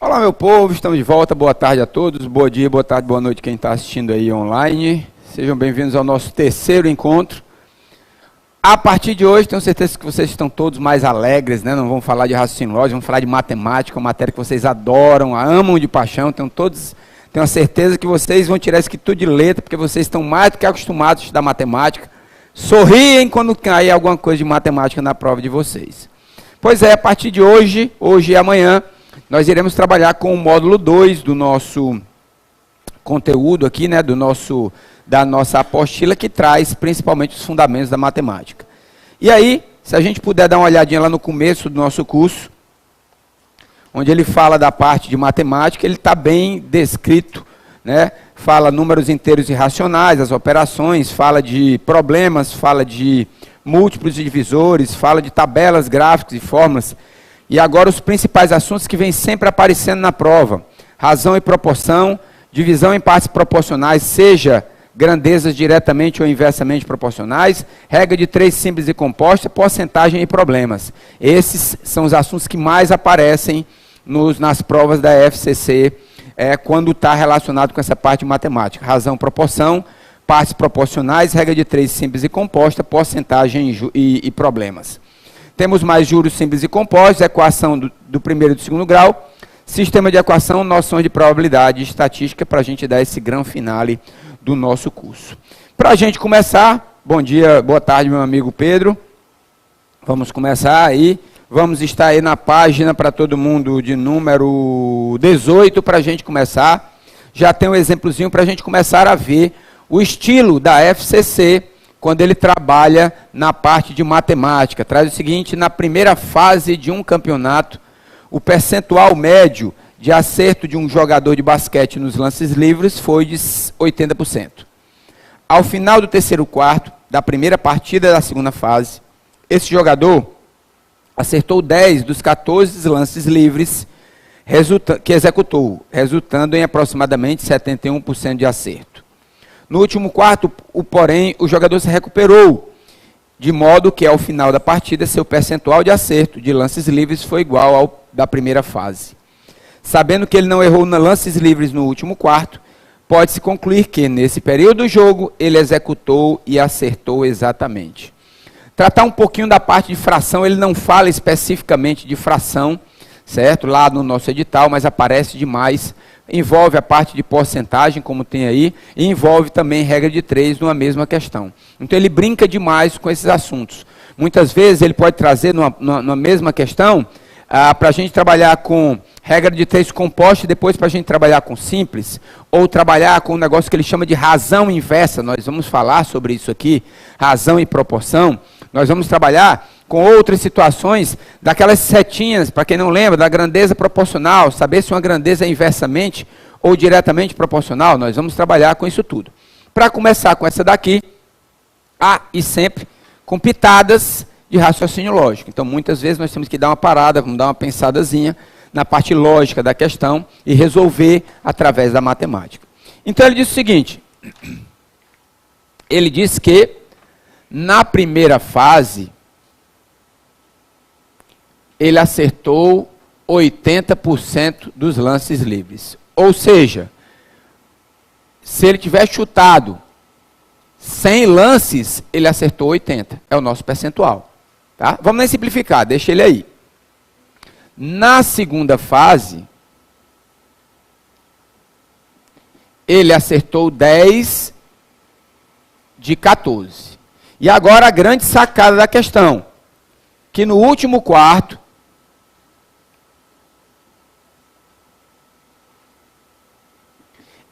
Olá, meu povo, estamos de volta. Boa tarde a todos, bom dia, boa tarde, boa noite quem está assistindo aí online. Sejam bem-vindos ao nosso terceiro encontro. A partir de hoje, tenho certeza que vocês estão todos mais alegres, né? Não vamos falar de raciocínio lógico, vamos falar de matemática, uma matéria que vocês adoram, amam de paixão. Tenho a certeza que vocês vão tirar isso aqui tudo de letra, porque vocês estão mais do que acostumados a estudar matemática. Sorriem quando cair alguma coisa de matemática na prova de vocês. Pois é, a partir de hoje e amanhã, nós iremos trabalhar com o módulo 2 do nosso conteúdo aqui, né, da nossa apostila, que traz principalmente os fundamentos da matemática. E aí, se a gente puder dar uma olhadinha lá no começo do nosso curso, onde ele fala da parte de matemática, ele está bem descrito, né? Fala números inteiros e racionais, as operações, fala de problemas, fala de múltiplos e divisores, fala de tabelas, gráficos e fórmulas. E agora os principais assuntos que vêm sempre aparecendo na prova: razão e proporção, divisão em partes proporcionais, seja grandezas diretamente ou inversamente proporcionais, regra de 3 simples e composta, porcentagem e problemas. Esses são os assuntos que mais aparecem nas provas da FCC, quando está relacionado com essa parte de matemática. Razão, proporção, partes proporcionais, regra de 3 simples e composta, porcentagem e problemas. Temos mais juros simples e compostos, equação do primeiro e do segundo grau, sistema de equação, noções de probabilidade e estatística, para a gente dar esse grande finale do nosso curso. Para a gente começar, bom dia, boa tarde, meu amigo Pedro. Vamos começar aí, vamos estar aí na página para todo mundo de número 18 para a gente começar. Já tem um exemplozinho para a gente começar a ver o estilo da FCC, quando ele trabalha na parte de matemática. Traz o seguinte: na primeira fase de um campeonato, o percentual médio de acerto de um jogador de basquete nos lances livres foi de 80%. Ao final do terceiro quarto, da primeira partida da segunda fase, esse jogador acertou 10 dos 14 lances livres que executou, resultando em aproximadamente 71% de acerto. No último quarto, porém, o jogador se recuperou, de modo que ao final da partida, seu percentual de acerto de lances livres foi igual ao da primeira fase. Sabendo que ele não errou nos lances livres no último quarto, pode-se concluir que, nesse período do jogo, ele executou e acertou exatamente. Tratar um pouquinho da parte de fração, ele não fala especificamente de fração, certo? Lá no nosso edital, mas aparece demais. Envolve a parte de porcentagem, como tem aí, e envolve também regra de 3 numa mesma questão. Então ele brinca demais com esses assuntos. Muitas vezes ele pode trazer numa mesma questão, para a gente trabalhar com regra de 3 composta e depois para a gente trabalhar com simples, ou trabalhar com um negócio que ele chama de razão inversa. Nós vamos falar sobre isso aqui, razão e proporção. Nós vamos trabalhar com outras situações, daquelas setinhas, para quem não lembra, da grandeza proporcional, saber se uma grandeza é inversamente ou diretamente proporcional. Nós vamos trabalhar com isso tudo. Para começar com essa daqui, e sempre com pitadas de raciocínio lógico. Então, muitas vezes nós temos que dar uma parada, vamos dar uma pensadazinha na parte lógica da questão e resolver através da matemática. Então, ele diz o seguinte: ele diz que na primeira fase, ele acertou 80% dos lances livres. Ou seja, se ele tiver chutado 100 lances, ele acertou 80. É o nosso percentual. Tá? Vamos nem simplificar, deixa ele aí. Na segunda fase, ele acertou 10 de 14. E agora a grande sacada da questão, que no último quarto,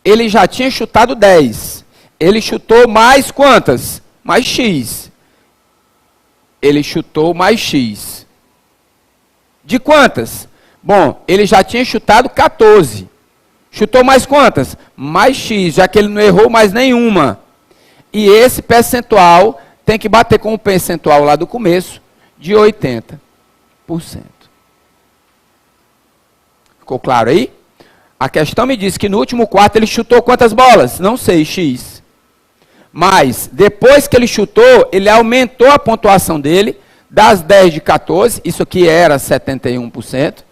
ele já tinha chutado 10. Ele chutou mais quantas? Mais X. Ele chutou mais X. De quantas? Bom, ele já tinha chutado 14. Chutou mais quantas? Mais X, já que ele não errou mais nenhuma. E esse percentual tem que bater com o percentual lá do começo de 80%. Ficou claro aí? A questão me diz que no último quarto ele chutou quantas bolas? Não sei, X. Mas, depois que ele chutou, ele aumentou a pontuação dele, das 10 de 14, isso aqui era 71%,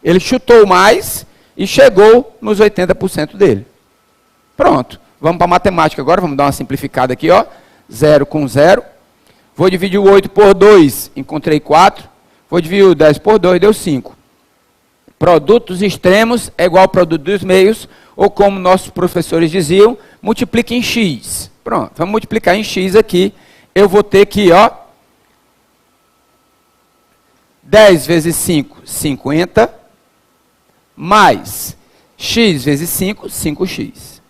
Ele chutou mais e chegou nos 80% dele. Pronto. Vamos para a matemática agora, vamos dar uma simplificada aqui, ó. 0 com 0. Vou dividir o 8 por 2, encontrei 4. Vou dividir o 10 por 2, deu 5. Produto dos extremos é igual ao produto dos meios, ou como nossos professores diziam, multiplique em x. Pronto, vamos multiplicar em x aqui. Eu vou ter que, ó, 10 vezes 5, 50, mais x vezes 5, 5x.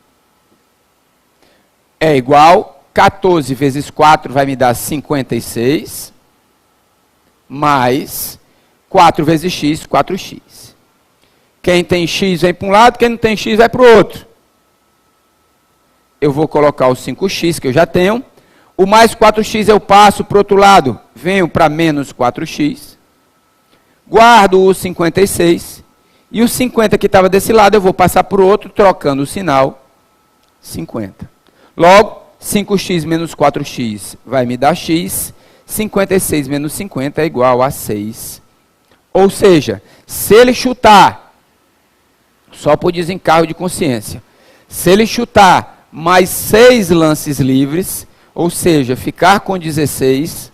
É igual, 14 vezes 4 vai me dar 56, mais 4 vezes x, 4x. Quem tem x vem para um lado, quem não tem x vai para o outro. Eu vou colocar o 5x que eu já tenho. O mais 4x eu passo para o outro lado, venho para menos 4x. Guardo o 56. E o 50 que estava desse lado eu vou passar para o outro, trocando o sinal, 50. Logo, 5x menos 4x vai me dar x. 56 menos 50 é igual a 6. Ou seja, se ele chutar, só por desencargo de consciência, se ele chutar mais 6 lances livres, ou seja, ficar com 16,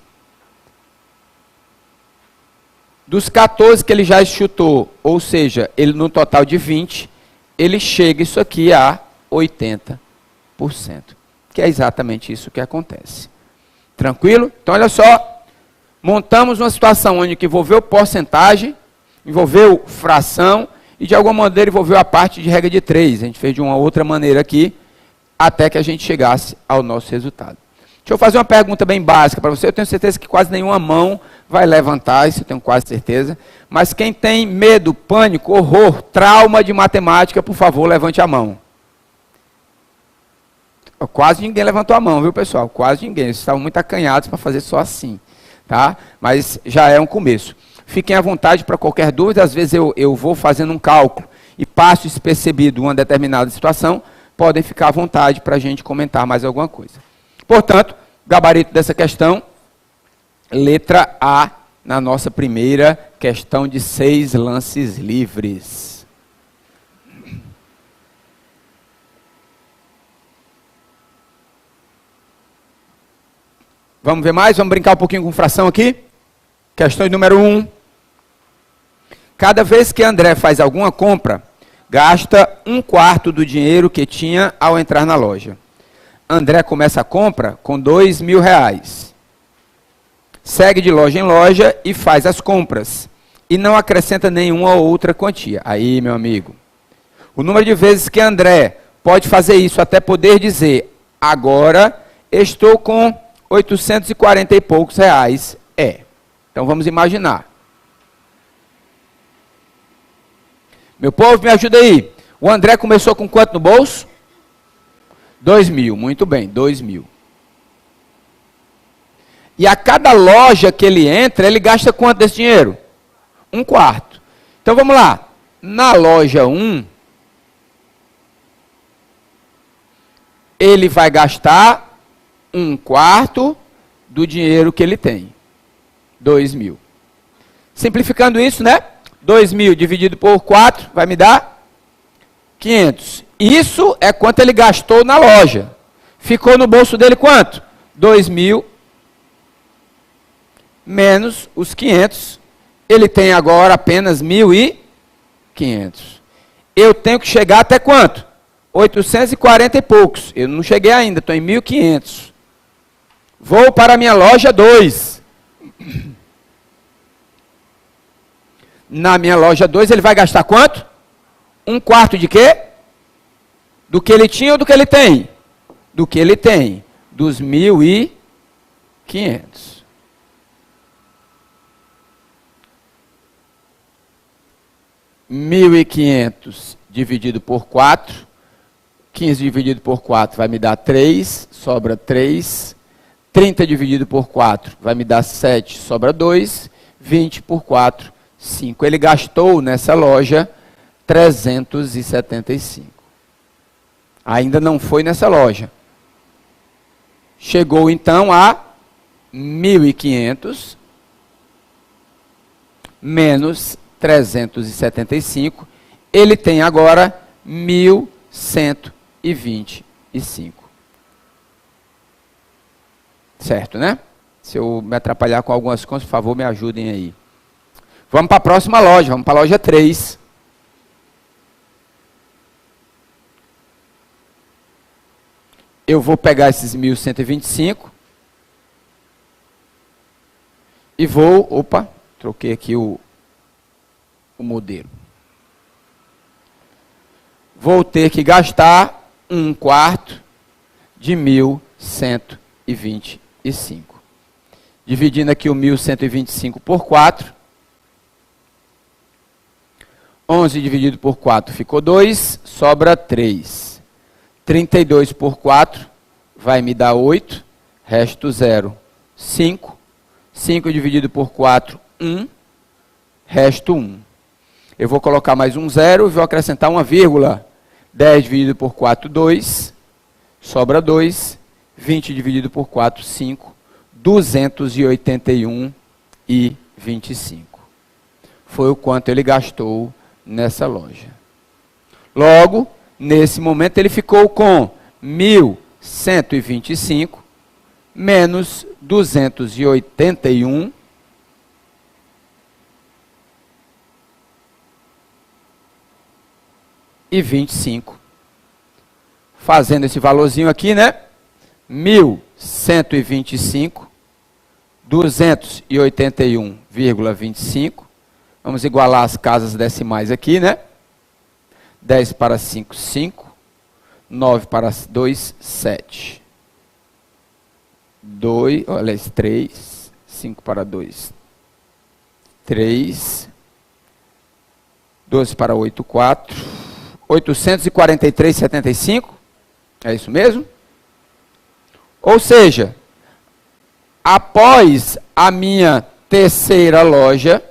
dos 14 que ele já chutou, ou seja, ele no total de 20, ele chega isso aqui a 80%. Que é exatamente isso que acontece. Tranquilo? Então, olha só, montamos uma situação onde que envolveu porcentagem, envolveu fração e, de alguma maneira, envolveu a parte de regra de 3. A gente fez de uma outra maneira aqui, até que a gente chegasse ao nosso resultado. Deixa eu fazer uma pergunta bem básica para você. Eu tenho certeza que quase nenhuma mão vai levantar, isso eu tenho quase certeza. Mas quem tem medo, pânico, horror, trauma de matemática, por favor, levante a mão. Quase ninguém levantou a mão, viu, pessoal? Quase ninguém. Vocês estavam muito acanhados para fazer só assim, tá? Mas já é um começo. Fiquem à vontade para qualquer dúvida. Às vezes eu vou fazendo um cálculo e passo despercebido uma determinada situação. Podem ficar à vontade para a gente comentar mais alguma coisa. Portanto, gabarito dessa questão, letra A, na nossa primeira questão de 6 lances livres. Vamos ver mais? Vamos brincar um pouquinho com fração aqui? Questão número 1. Cada vez que André faz alguma compra, gasta 1/4 do dinheiro que tinha ao entrar na loja. André começa a compra com R$2.000. Segue de loja em loja e faz as compras. E não acrescenta nenhuma outra quantia. Aí, meu amigo. O número de vezes que André pode fazer isso até poder dizer, agora estou com 840 e poucos reais. Então vamos imaginar. Meu povo, me ajuda aí. O André começou com quanto no bolso? 2.000. Muito bem, 2.000. E a cada loja que ele entra, ele gasta quanto desse dinheiro? 1/4. Então vamos lá. Na loja 1, ele vai gastar 1/4 do dinheiro que ele tem. 2.000. Simplificando isso, né? 2.000 dividido por 4 vai me dar 500. Isso é quanto ele gastou na loja. Ficou no bolso dele quanto? 2.000 menos os 500. Ele tem agora apenas 1.500. Eu tenho que chegar até quanto? 840 e poucos. Eu não cheguei ainda, estou em 1.500. Vou para a minha loja 2. Na minha loja 2 ele vai gastar quanto? 1/4 de quê? Do que ele tinha ou do que ele tem? Do que ele tem. Dos 1.500. 1.500 dividido por 4. 15 dividido por 4 vai me dar 3, sobra 3. 30 dividido por 4 vai me dar 7, sobra 2. 20 por 4, 5. Ele gastou nessa loja 375. Ainda não foi nessa loja. Chegou então a 1.500 menos 1.375, ele tem agora 1.125. Certo, né? Se eu me atrapalhar com algumas contas, por favor, me ajudem aí. Vamos para a próxima loja, vamos para a loja 3. Eu vou pegar esses 1.125 e vou... Opa, troquei aqui o modelo. Vou ter que gastar 1/4 de 1.125. Dividindo aqui o 1.125 por 4. 11 dividido por 4 ficou 2, sobra 3. 32 por 4 vai me dar 8, resto 0, 5. 5 dividido por 4, 1, resto 1. Eu vou colocar mais um 0 e vou acrescentar uma vírgula. 10 dividido por 4, 2, sobra 2. 20 dividido por 4, 5. 281,25. Foi o quanto ele gastou nessa loja. Logo, nesse momento, ele ficou com 1.125 menos 281 e 25. Fazendo esse valorzinho aqui, né? 1.125, 281,25. Vamos igualar as casas decimais aqui, né? 10 para 5, 5. 9 para 2, 7. 2, olha, 3. 5 para 2, 3. 12 para 8, 4. 843,75. É isso mesmo? Ou seja, após a minha terceira loja,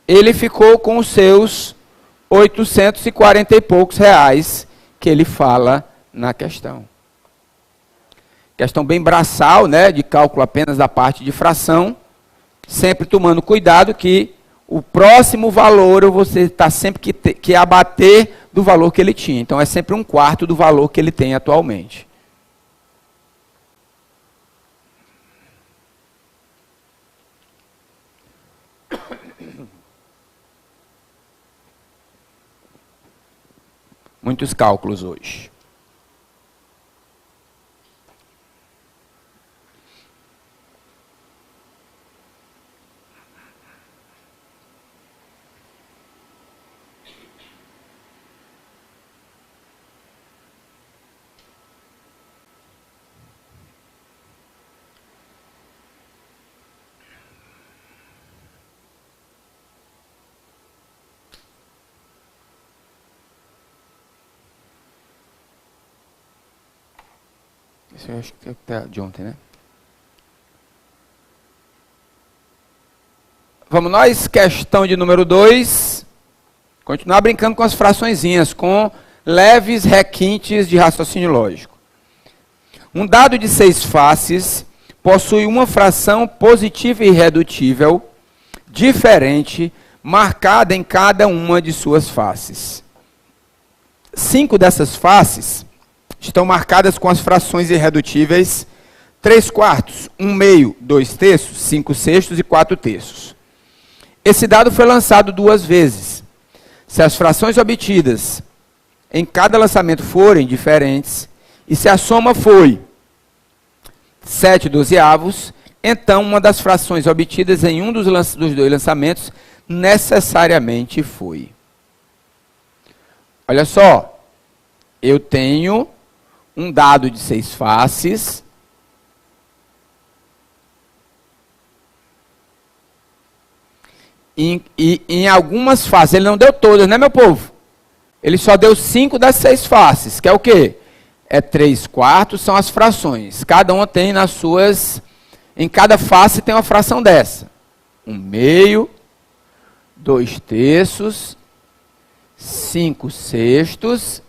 ele ficou com os seus 840 e poucos reais que ele fala na questão. Questão bem braçal, né, de cálculo apenas da parte de fração, sempre tomando cuidado que o próximo valor você está sempre que abater do valor que ele tinha. Então, é sempre 1/4 do valor que ele tem atualmente. Muitos cálculos hoje. Isso eu acho que é de ontem, né? Vamos nós, questão de número 2. Continuar brincando com as fraçõezinhas, com leves requintes de raciocínio lógico. Um dado de 6 faces possui uma fração positiva e irredutível diferente, marcada em cada uma de suas faces. 5 dessas faces estão marcadas com as frações irredutíveis 3/4, 1/2, 2/3, 5/6 e 4/3. Esse dado foi lançado 2 vezes. Se as frações obtidas em cada lançamento forem diferentes, e se a soma foi 7/12, então uma das frações obtidas em um dos 2 lançamentos necessariamente foi. Olha só, eu tenho um dado de 6 faces. E em algumas faces, ele não deu todas, né, meu povo? Ele só deu 5 das 6 faces, que é o quê? É 3/4, são as frações. Cada uma tem nas suas... Em cada face tem uma fração dessa. 1/2, 2/3, 5/6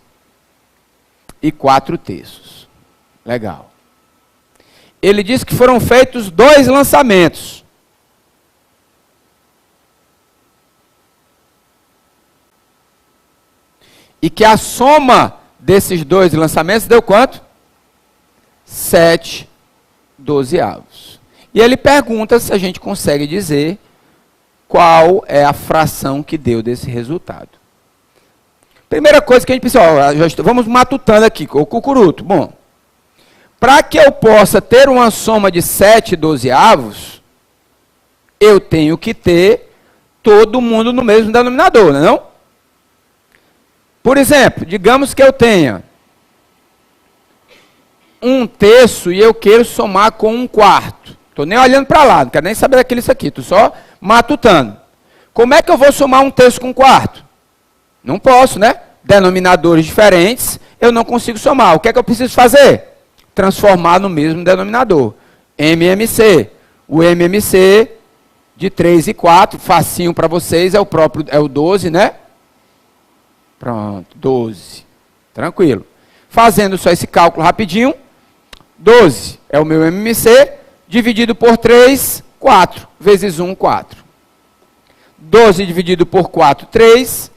e 4/3. Legal. Ele diz que foram feitos 2 lançamentos. E que a soma desses dois lançamentos deu quanto? 7 dozeavos. E ele pergunta se a gente consegue dizer qual é a fração que deu desse resultado. Primeira coisa que a gente precisa, vamos matutando aqui, o cucuruto. Bom, para que eu possa ter uma soma de 7 dozeavos, eu tenho que ter todo mundo no mesmo denominador, não é não? Por exemplo, digamos que eu tenha 1/3 e eu quero somar com 1/4. Estou nem olhando para lá, não quero nem saber daquilo isso aqui, estou só matutando. Como é que eu vou somar 1/3 com 1/4? Não posso, né? Denominadores diferentes, eu não consigo somar. O que é que eu preciso fazer? Transformar no mesmo denominador. MMC. O MMC de 3 e 4, facinho para vocês, é o 12, né? Pronto, 12. Tranquilo. Fazendo só esse cálculo rapidinho, 12 é o meu MMC, dividido por 3, 4. Vezes 1, 4. 12 dividido por 4, 3.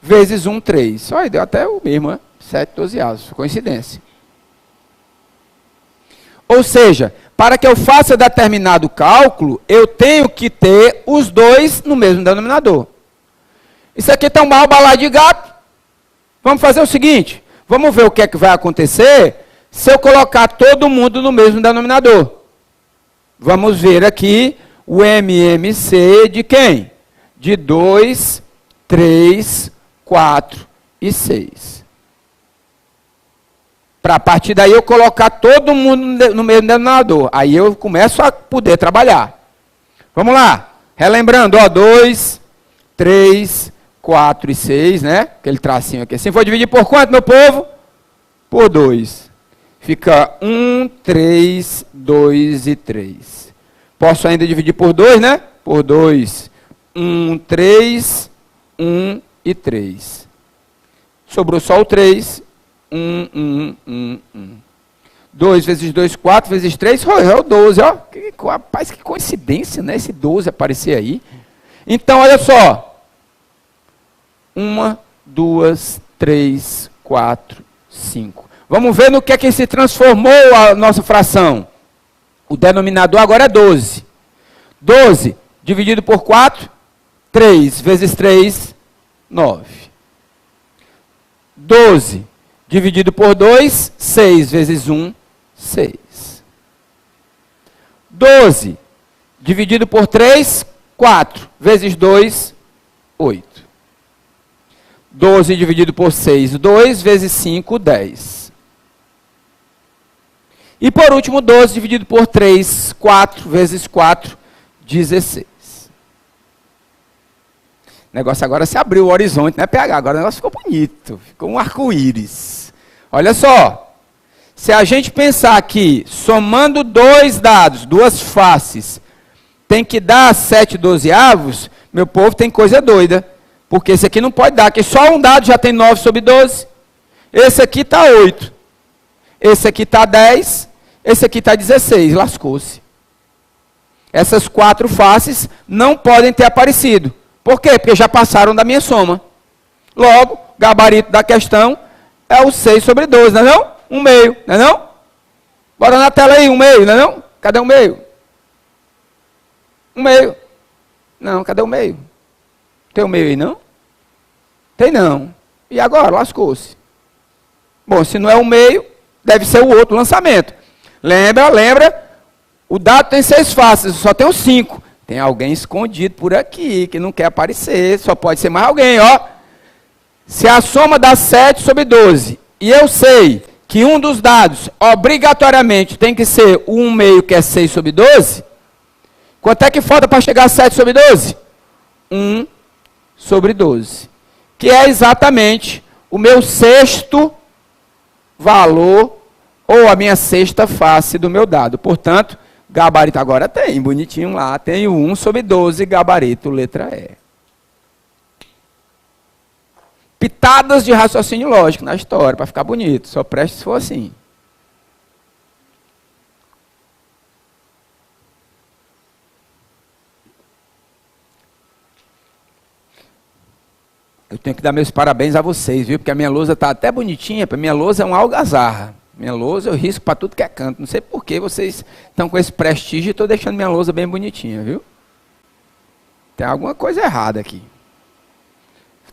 Vezes 1, 3. Olha, deu até o mesmo, né? 7 dozeavos. Coincidência. Ou seja, para que eu faça determinado cálculo, eu tenho que ter os dois no mesmo denominador. Isso aqui está um balaio de gato. Vamos fazer o seguinte. Vamos ver o que é que vai acontecer se eu colocar todo mundo no mesmo denominador. Vamos ver aqui o MMC de quem? De 2, 3, 4 e 6. Para a partir daí eu colocar todo mundo no mesmo denominador. Aí eu começo a poder trabalhar. Vamos lá. Relembrando, ó, 2, 3, 4 e 6, né? Aquele tracinho aqui. Assim, vou dividir por quanto, meu povo? Por 2. Fica 1, 3, 2 e 3. Posso ainda dividir por 2, né? Por 2. 1, 3, 1 e 3. Sobrou só o 3. 1. 2 vezes 2, 4 vezes 3, é o 12, ó. Rapaz, que coincidência, né? Esse 12 aparecer aí. Então, olha só. 1, 2, 3, 4, 5. Vamos ver no que é que se transformou a nossa fração. O denominador agora é 12. 12 dividido por 4, 3 vezes 3, 9. 12 dividido por 2, 6 vezes 1, 6. 12 dividido por 3, 4 vezes 2, 8. 12 dividido por 6, 2 vezes 5, 10. E por último, 12 dividido por 3, 4 vezes 4, 16. O negócio agora se abriu o horizonte, né, PH? Agora o negócio ficou bonito, ficou um arco-íris. Olha só, se a gente pensar que somando dois dados, duas faces, tem que dar 7 dozeavos, meu povo, tem coisa doida. Porque esse aqui não pode dar, que só um dado já tem 9 sobre 12. Esse aqui está 8. Esse aqui está 10. Esse aqui está 16. Lascou-se. Essas 4 faces não podem ter aparecido. Por quê? Porque já passaram da minha soma. Logo, gabarito da questão é o 6 sobre 12, não é não? 1 meio, não é não? Bora na tela aí, 1 meio, não é não? Cadê o meio? 1 meio. Não, cadê o meio? Tem o meio aí, não? Tem não. E agora? Lascou-se. Bom, se não é o meio, deve ser o outro lançamento. Lembra? O dado tem 6 faces, só tem os 5. Tem alguém escondido por aqui, que não quer aparecer. Só pode ser mais alguém, ó. Se a soma dá 7 sobre 12, e eu sei que um dos dados, obrigatoriamente, tem que ser o 1 meio, que é 6 sobre 12, quanto é que falta para chegar a 7 sobre 12? 1 sobre 12. Que é exatamente o meu sexto valor, ou a minha sexta face do meu dado. Portanto, gabarito agora tem, bonitinho lá, tem o 1 sobre 12, gabarito, letra E. Pitadas de raciocínio lógico na história, para ficar bonito, só preste se for assim. Eu tenho que dar meus parabéns a vocês, viu? Porque a minha lousa está até bonitinha. Para minha lousa é uma algazarra. Minha lousa eu risco para tudo que é canto. Não sei por que vocês estão com esse prestígio e estou deixando minha lousa bem bonitinha, viu? Tem alguma coisa errada aqui.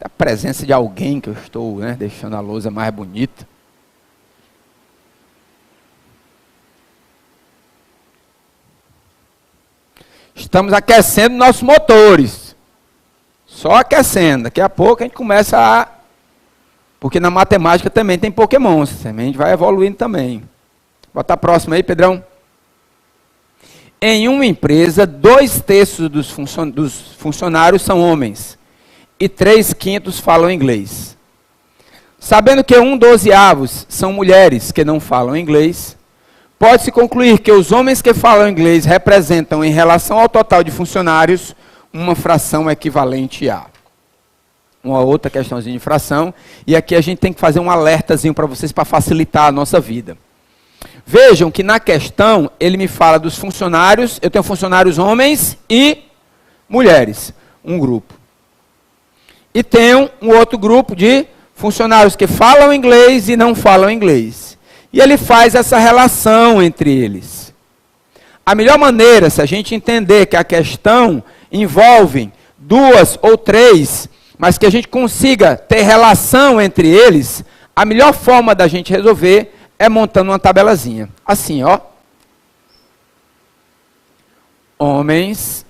A presença de alguém que eu estou, né, deixando a lousa mais bonita. Estamos aquecendo nossos motores. Só aquecendo. Daqui a pouco a gente começa a... Porque na matemática também tem pokémons. Também a gente vai evoluindo também. Bota a próxima aí, Pedrão. Em uma empresa, 2/3 dos funcionários são homens. E 3/5 falam inglês. Sabendo que 1/12 são mulheres que não falam inglês, pode-se concluir que os homens que falam inglês representam, em relação ao total de funcionários, uma fração equivalente a. Uma outra questãozinha de fração. E aqui a gente tem que fazer um alertazinho para vocês para facilitar a nossa vida. Vejam que na questão ele me fala dos funcionários. Eu tenho funcionários homens e mulheres. Um grupo. E tenho um outro grupo de funcionários que falam inglês e não falam inglês. E ele faz essa relação entre eles. A melhor maneira, se a gente entender que a questão envolve 2 ou 3, mas que a gente consiga ter relação entre eles, a melhor forma da gente resolver é montando uma tabelazinha. Assim, ó. Homens,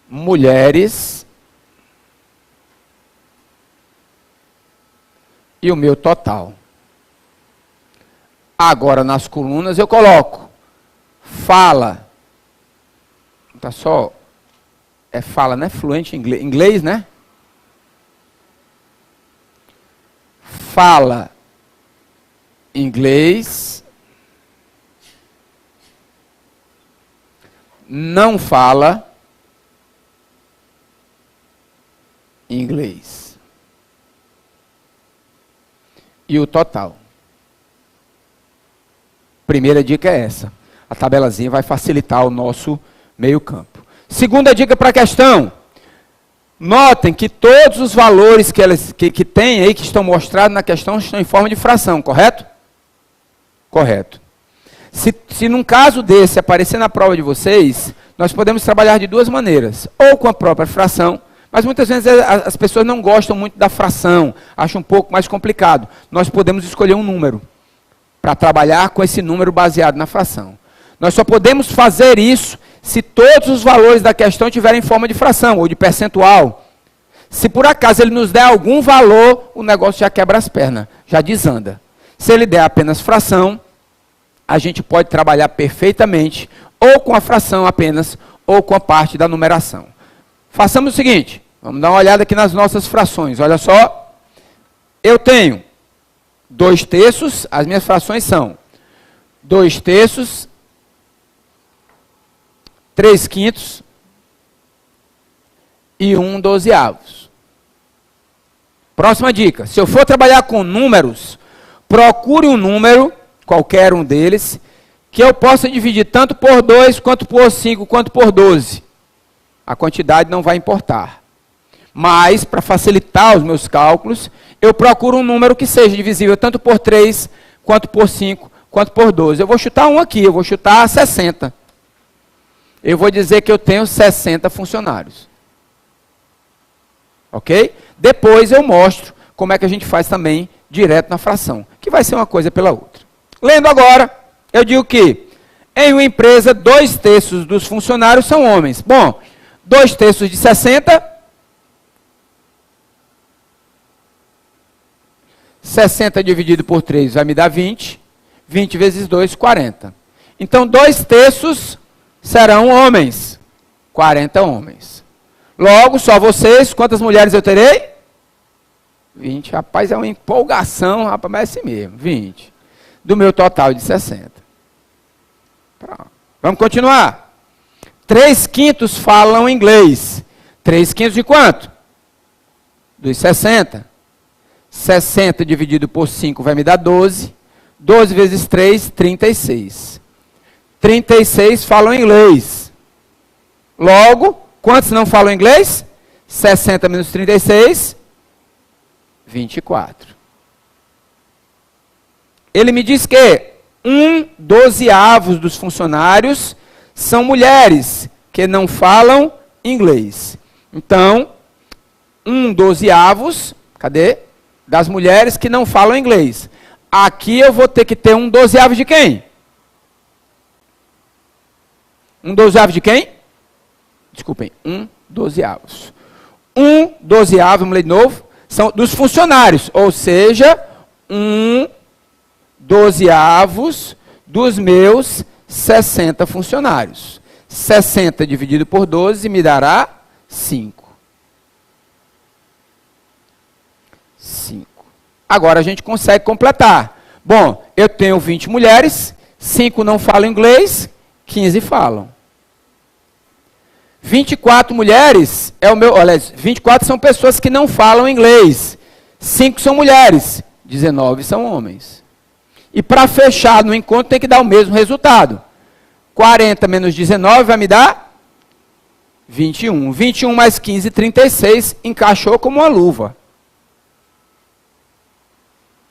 mulheres e o meu total. Agora, nas colunas, eu coloco fala. Tá só... É fala, né? Fluente em inglês, né? Fala inglês. Não fala inglês. E o total. Primeira dica é essa. A tabelazinha vai facilitar o nosso meio campo. Segunda dica para a questão. Notem que todos os valores que tem aí, que estão mostrados na questão, estão em forma de fração, correto? Correto. Se num caso desse aparecer na prova de vocês, nós podemos trabalhar de duas maneiras. Ou com a própria fração, mas muitas vezes as pessoas não gostam muito da fração, acham um pouco mais complicado. Nós podemos escolher um número para trabalhar com esse número baseado na fração. Nós só podemos fazer isso se todos os valores da questão tiverem forma de fração ou de percentual. Se por acaso ele nos der algum valor, o negócio já quebra as pernas, já desanda. Se ele der apenas fração, a gente pode trabalhar perfeitamente ou com a fração apenas ou com a parte da numeração. Façamos o seguinte, vamos dar uma olhada aqui nas nossas frações. Olha só, eu tenho 2/3, as minhas frações são 2/3, 3/5 e 1/12. Próxima dica. Se eu for trabalhar com números, procure um número, qualquer um deles, que eu possa dividir tanto por 2, quanto por 5, quanto por 12. A quantidade não vai importar. Mas, para facilitar os meus cálculos, eu procuro um número que seja divisível tanto por 3, quanto por 5, quanto por 12. Eu vou chutar um aqui, eu vou chutar 60. Eu vou dizer que eu tenho 60 funcionários. Ok? Depois eu mostro como é que a gente faz também direto na fração, que vai ser uma coisa pela outra. Lendo agora, eu digo que em uma empresa, 2/3 dos funcionários são homens. Bom, 2/3 de 60, 60 dividido por 3 vai me dar 20, 20 vezes 2, 40. Então, 2/3 serão homens, 40 homens. Logo, só vocês, quantas mulheres eu terei? 20, rapaz, é uma empolgação, rapaz, mas é assim mesmo, 20. Do meu total de 60. Pronto. Vamos continuar. 3/5 falam inglês. 3/5 de quanto? Dos 60. 60 dividido por 5 vai me dar 12. 12 vezes 3, 36. 36 falam inglês. Logo, Quantos não falam inglês? 60 menos 36, 24. Ele me diz que 1/12 dos funcionários são mulheres que não falam inglês. Então, 1/12, cadê? Das mulheres que não falam inglês. Aqui eu vou ter que ter 1/12 de quem? 1/12 de quem? Desculpem, 1/12. 1/12, vamos ler de novo, são dos funcionários, ou seja, 1/12 dos meus 60 funcionários. 60 dividido por 12 me dará 5. 5. Agora a gente consegue completar. Bom, eu tenho 20 mulheres, 5 não falam inglês, 15 falam. 24 mulheres, 24 são pessoas que não falam inglês. 5 são mulheres, 19 são homens. E para fechar no encontro tem que dar o mesmo resultado. 40 menos 19 vai me dar 21. 21 mais 15, 36, encaixou como uma luva.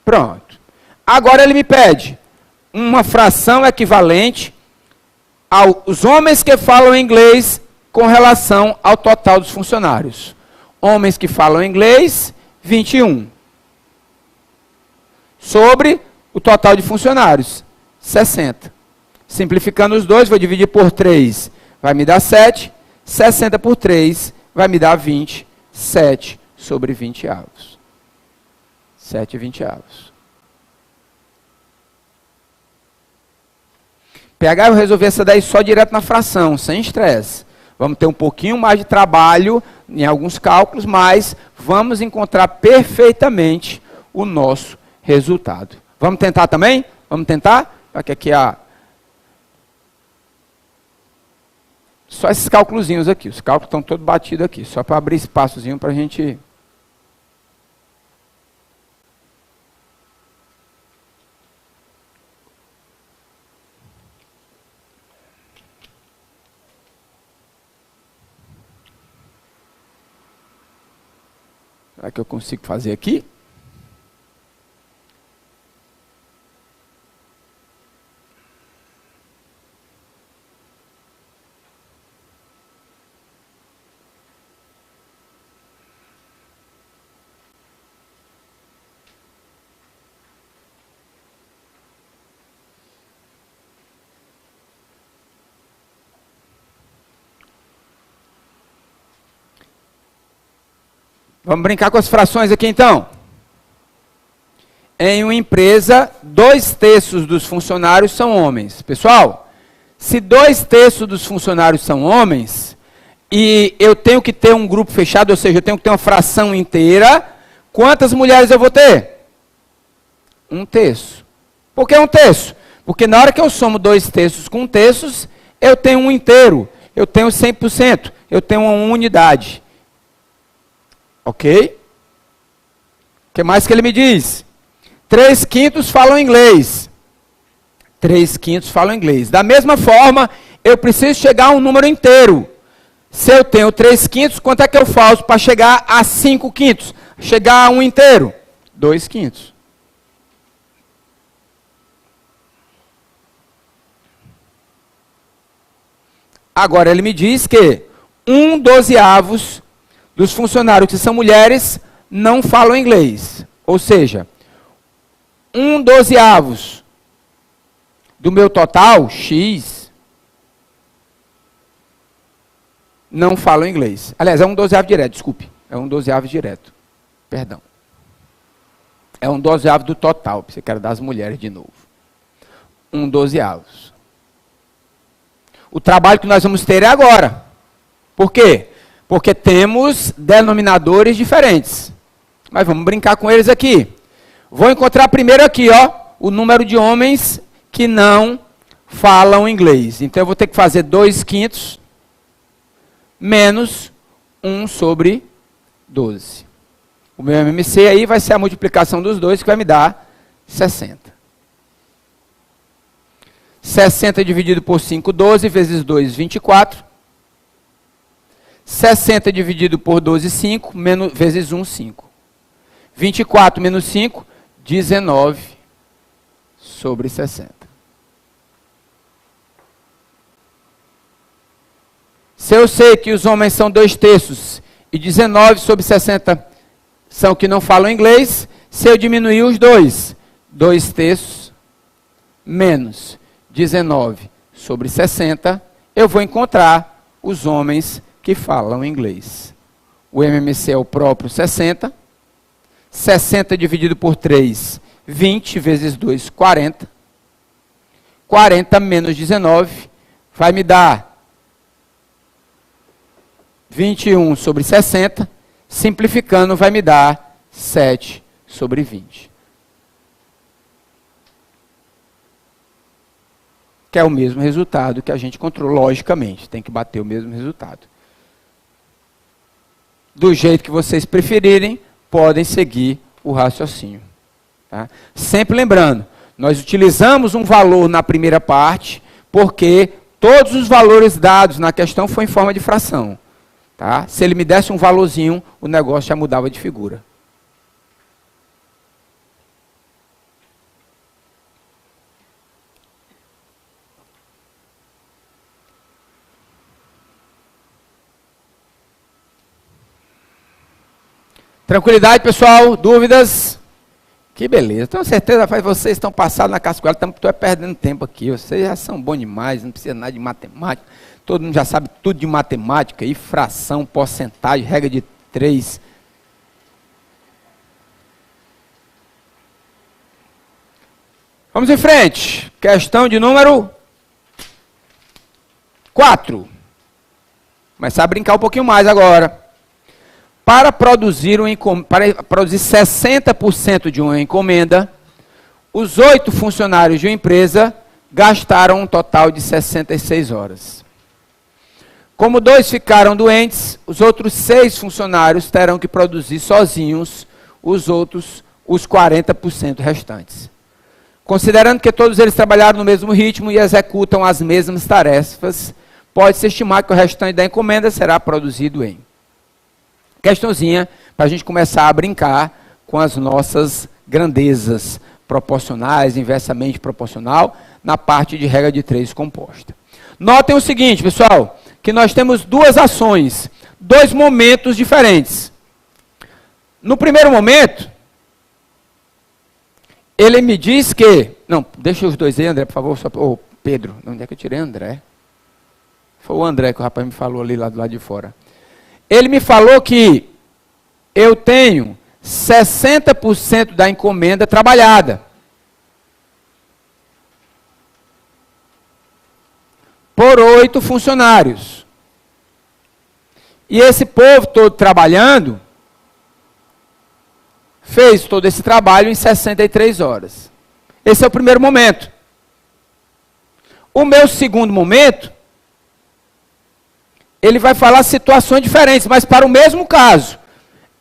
Pronto. Agora ele me pede uma fração equivalente aos homens que falam inglês com relação ao total dos funcionários. Homens que falam inglês, 21. Sobre o total de funcionários, 60. Simplificando os dois, vou dividir por 3, vai me dar 7. 60 por 3 vai me dar 20. 7 sobre 20 avos. 7 20 avos. PH, eu resolvi essa daí só direto na fração, sem estresse. Vamos ter um pouquinho mais de trabalho em alguns cálculos, mas vamos encontrar perfeitamente o nosso resultado. Vamos tentar também? Vamos tentar? Para que aqui só esses cálculozinhos aqui. Os cálculos estão todos batidos aqui. Só para abrir espaçozinho para a gente... Será que eu consigo fazer aqui? Vamos brincar com as frações aqui então. Em uma empresa, 2/3 dos funcionários são homens. Pessoal, se 2/3 dos funcionários são homens, e eu tenho que ter um grupo fechado, ou seja, eu tenho que ter uma fração inteira, quantas mulheres eu vou ter? 1/3. Por que 1/3? Porque na hora que eu somo 2/3 com 1/3, eu tenho um inteiro, eu tenho 100%, eu tenho uma unidade. Ok? O que mais que ele me diz? 3/5 falam inglês. 3/5 falam inglês. Da mesma forma, eu preciso chegar a um número inteiro. Se eu tenho 3/5, quanto é que eu faço para chegar a 5/5? Chegar a um inteiro? 2/5. Agora ele me diz que 1/12 dos funcionários que são mulheres não falam inglês. Ou seja, 1/12 do meu total, X, não falam inglês. Aliás, é 1/12 direto, desculpe. É 1/12 direto. Perdão. É 1/12 do total. Você quer dar as mulheres de novo. 1/12. O trabalho que nós vamos ter é agora. Por quê? Porque temos denominadores diferentes. Mas vamos brincar com eles aqui. Vou encontrar primeiro aqui, o número de homens que não falam inglês. Então eu vou ter que fazer 2/5 menos 1/12. O meu MMC aí vai ser a multiplicação dos dois, que vai me dar 60. 60 dividido por 5, 12, vezes 2, 24. 60 dividido por 12, 5, vezes 1, 5. 24 menos 5, 19 sobre 60. Se eu sei que os homens são 2/3 e 19 sobre 60 são que não falam inglês, se eu diminuir os dois, 2/3 menos 19 sobre 60, eu vou encontrar os homens que falam inglês. O MMC é o próprio 60. 60 dividido por 3, 20 vezes 2, 40. 40 menos 19 vai me dar 21 sobre 60. Simplificando, vai me dar 7 sobre 20. Que é o mesmo resultado que a gente encontrou, logicamente. Tem que bater o mesmo resultado. Do jeito que vocês preferirem, podem seguir o raciocínio. Tá? Sempre lembrando, nós utilizamos um valor na primeira parte, porque todos os valores dados na questão foi em forma de fração. Tá? Se ele me desse um valorzinho, o negócio já mudava de figura. Tranquilidade, pessoal? Dúvidas? Que beleza. Tenho certeza que vocês estão passados na cascola, estou perdendo tempo aqui. Vocês já são bons demais, não precisa nada de matemática. Todo mundo já sabe tudo de matemática, e fração, porcentagem, regra de 3. Vamos em frente. Questão de número 4. Começar a brincar um pouquinho mais agora. Para produzir 60% de uma encomenda, os 8 funcionários de uma empresa gastaram um total de 66 horas. Como 2 ficaram doentes, os outros 6 funcionários terão que produzir sozinhos os 40% restantes. Considerando que todos eles trabalharam no mesmo ritmo e executam as mesmas tarefas, pode-se estimar que o restante da encomenda será produzido em... Questãozinha para a gente começar a brincar com as nossas grandezas proporcionais, inversamente proporcional, na parte de regra de 3 composta. Notem o seguinte, pessoal, que nós temos 2 ações, 2 momentos diferentes. No primeiro momento, ele me diz que... Não, deixa os dois aí, André, por favor. Ô, Pedro, onde é que eu tirei André? Foi o André que o rapaz me falou ali lá do lado de fora. Ele me falou que eu tenho 60% da encomenda trabalhada. Por 8 funcionários. E esse povo todo trabalhando, fez todo esse trabalho em 63 horas. Esse é o primeiro momento. O meu segundo momento, ele vai falar situações diferentes, mas para o mesmo caso.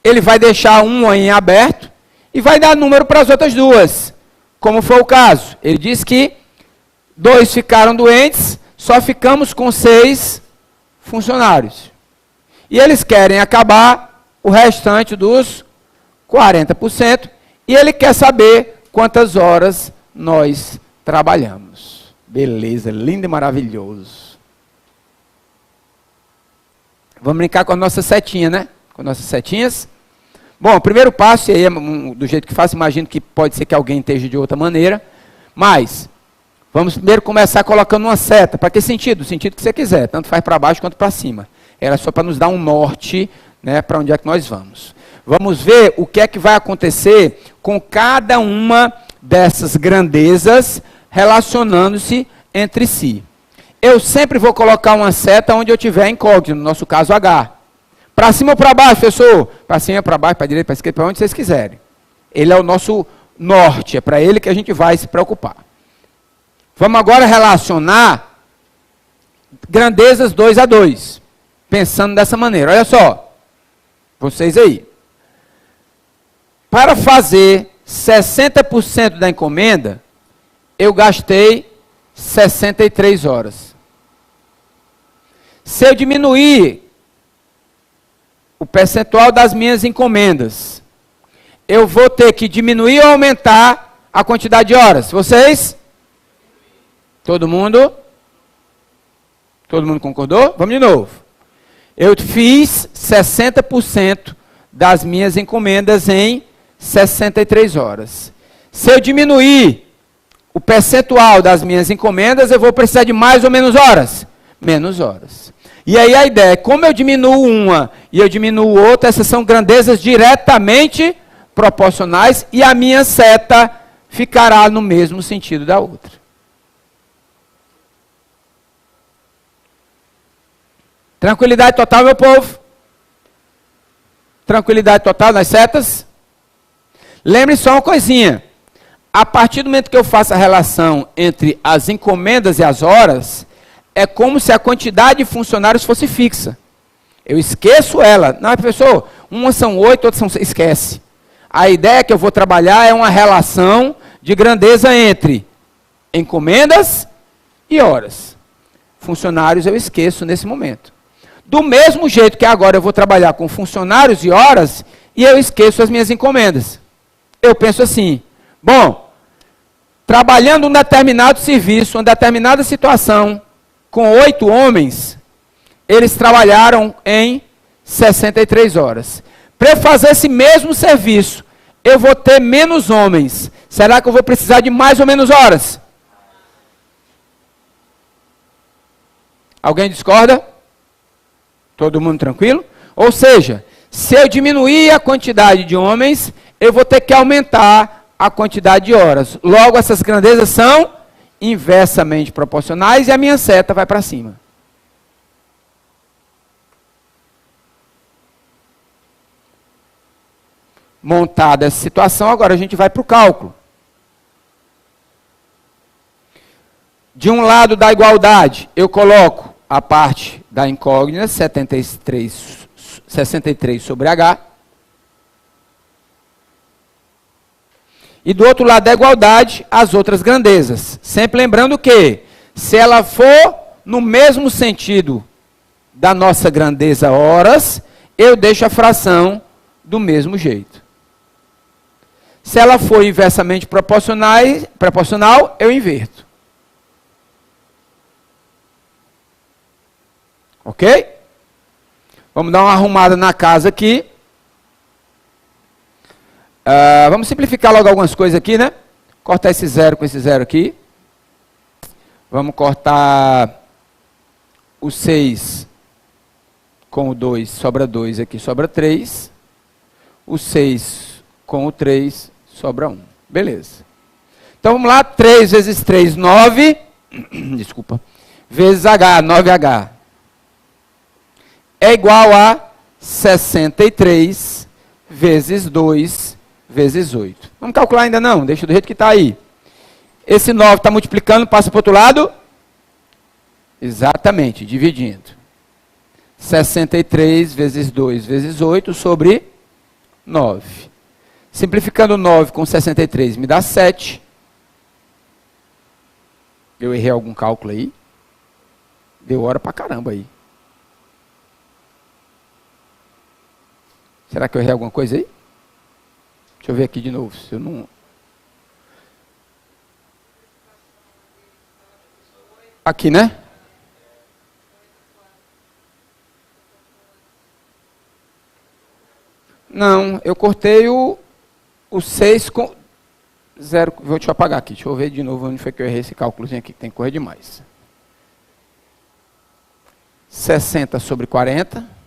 Ele vai deixar uma em aberto e vai dar número para as outras 2. Como foi o caso. Ele diz que 2 ficaram doentes, só ficamos com 6 funcionários. E eles querem acabar o restante dos 40%, e ele quer saber quantas horas nós trabalhamos. Beleza, lindo e maravilhoso. Vamos brincar com a nossa setinha, né? Com nossas setinhas. Bom, o primeiro passo, e aí é do jeito que faço, imagino que pode ser que alguém esteja de outra maneira, mas vamos primeiro começar colocando uma seta. Para que sentido? O sentido que você quiser, tanto faz para baixo quanto para cima. Era só para nos dar um norte, né, para onde é que nós vamos. Vamos ver o que é que vai acontecer com cada uma dessas grandezas relacionando-se entre si. Eu sempre vou colocar uma seta onde eu tiver incógnito, no nosso caso H. Para cima ou para baixo, professor? Para cima, para baixo, para direita, para esquerda, para onde vocês quiserem. Ele é o nosso norte, é para ele que a gente vai se preocupar. Vamos agora relacionar grandezas 2 a 2, pensando dessa maneira. Olha só, vocês aí. Para fazer 60% da encomenda, eu gastei 63 horas. Se eu diminuir o percentual das minhas encomendas, eu vou ter que diminuir ou aumentar a quantidade de horas. Vocês? Todo mundo? Todo mundo concordou? Vamos de novo. Eu fiz 60% das minhas encomendas em 63 horas. Se eu diminuir o percentual das minhas encomendas, eu vou precisar de mais ou menos horas? Menos horas. E aí a ideia é, como eu diminuo uma e eu diminuo outra, essas são grandezas diretamente proporcionais e a minha seta ficará no mesmo sentido da outra. Tranquilidade total, meu povo? Tranquilidade total nas setas? Lembre só uma coisinha. A partir do momento que eu faço a relação entre as encomendas e as horas, é como se a quantidade de funcionários fosse fixa. Eu esqueço ela. Não, professor, umas são 8, outras são 6. Esquece. A ideia que eu vou trabalhar é uma relação de grandeza entre encomendas e horas. Funcionários eu esqueço nesse momento. Do mesmo jeito que agora eu vou trabalhar com funcionários e horas, e eu esqueço as minhas encomendas. Eu penso assim, bom, trabalhando um determinado serviço, uma determinada situação, com 8 homens, eles trabalharam em 63 horas. Para eu fazer esse mesmo serviço, eu vou ter menos homens. Será que eu vou precisar de mais ou menos horas? Alguém discorda? Todo mundo tranquilo? Ou seja, se eu diminuir a quantidade de homens, eu vou ter que aumentar a quantidade de horas. Logo, essas grandezas são inversamente proporcionais e a minha seta vai para cima. Montada essa situação, agora a gente vai para o cálculo. De um lado da igualdade, eu coloco a parte da incógnita, 63 sobre H. E do outro lado da igualdade, as outras grandezas. Sempre lembrando que, se ela for no mesmo sentido da nossa grandeza horas, eu deixo a fração do mesmo jeito. Se ela for inversamente proporcional, eu inverto. Ok? Vamos dar uma arrumada na casa aqui. Vamos simplificar logo algumas coisas aqui, né? Cortar esse 0 com esse 0 aqui. Vamos cortar o 6 com o 2, sobra 2 aqui, sobra 3. O 6 com o 3, sobra 1. Beleza. Então vamos lá, 3 vezes 3, 9. Desculpa. Vezes H, 9H. É igual a 63 vezes 2 vezes 8. Vamos calcular ainda não, deixa do jeito que está aí. Esse 9 está multiplicando, passa para o outro lado? Exatamente, dividindo. 63 vezes 2 vezes 8 sobre 9. Simplificando 9 com 63 me dá 7. Eu errei algum cálculo aí? Deu hora pra caramba aí. Será que eu errei alguma coisa aí? Deixa eu ver aqui de novo, se eu não... Aqui, né? Não, eu cortei o 6 com... 0, deixa eu apagar aqui, deixa eu ver de novo onde foi que eu errei esse cálculozinho aqui, que tem que correr demais. 60 sobre 40...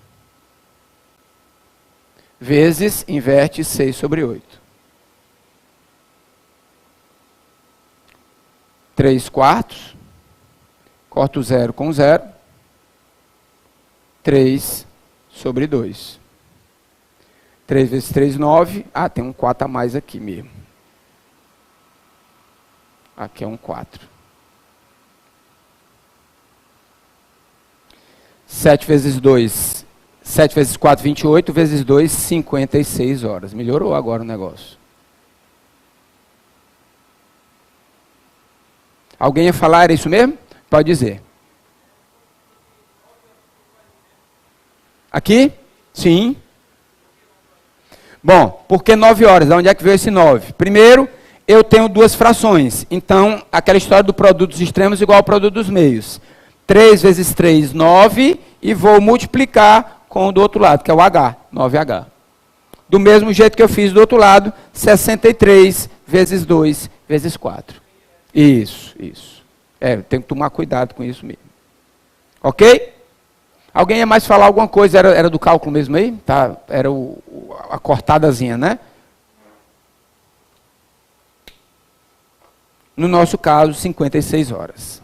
vezes, inverte 6 sobre 8. 3 quartos, corto 0 com 0, 3 sobre 2. 3 vezes 3, 9. Ah, tem um 4 a mais aqui mesmo. Aqui é um 4. 7 vezes 2... 7 vezes 4, 28, vezes 2, 56 horas. Melhorou agora o negócio. Alguém ia falar, era isso mesmo? Pode dizer. Aqui? Sim. Bom, por que 9 horas? De onde é que veio esse 9? Primeiro, eu tenho duas frações. Então, aquela história do produto dos extremos igual ao produto dos meios. 3 vezes 3, 9, e vou multiplicar com o do outro lado, que é o H, 9H. Do mesmo jeito que eu fiz do outro lado, 63 vezes 2 vezes 4. Isso. Tem que tomar cuidado com isso mesmo. Ok? Alguém ia mais falar alguma coisa? Era do cálculo mesmo aí? Tá, era a cortadazinha, né? No nosso caso, 56 horas.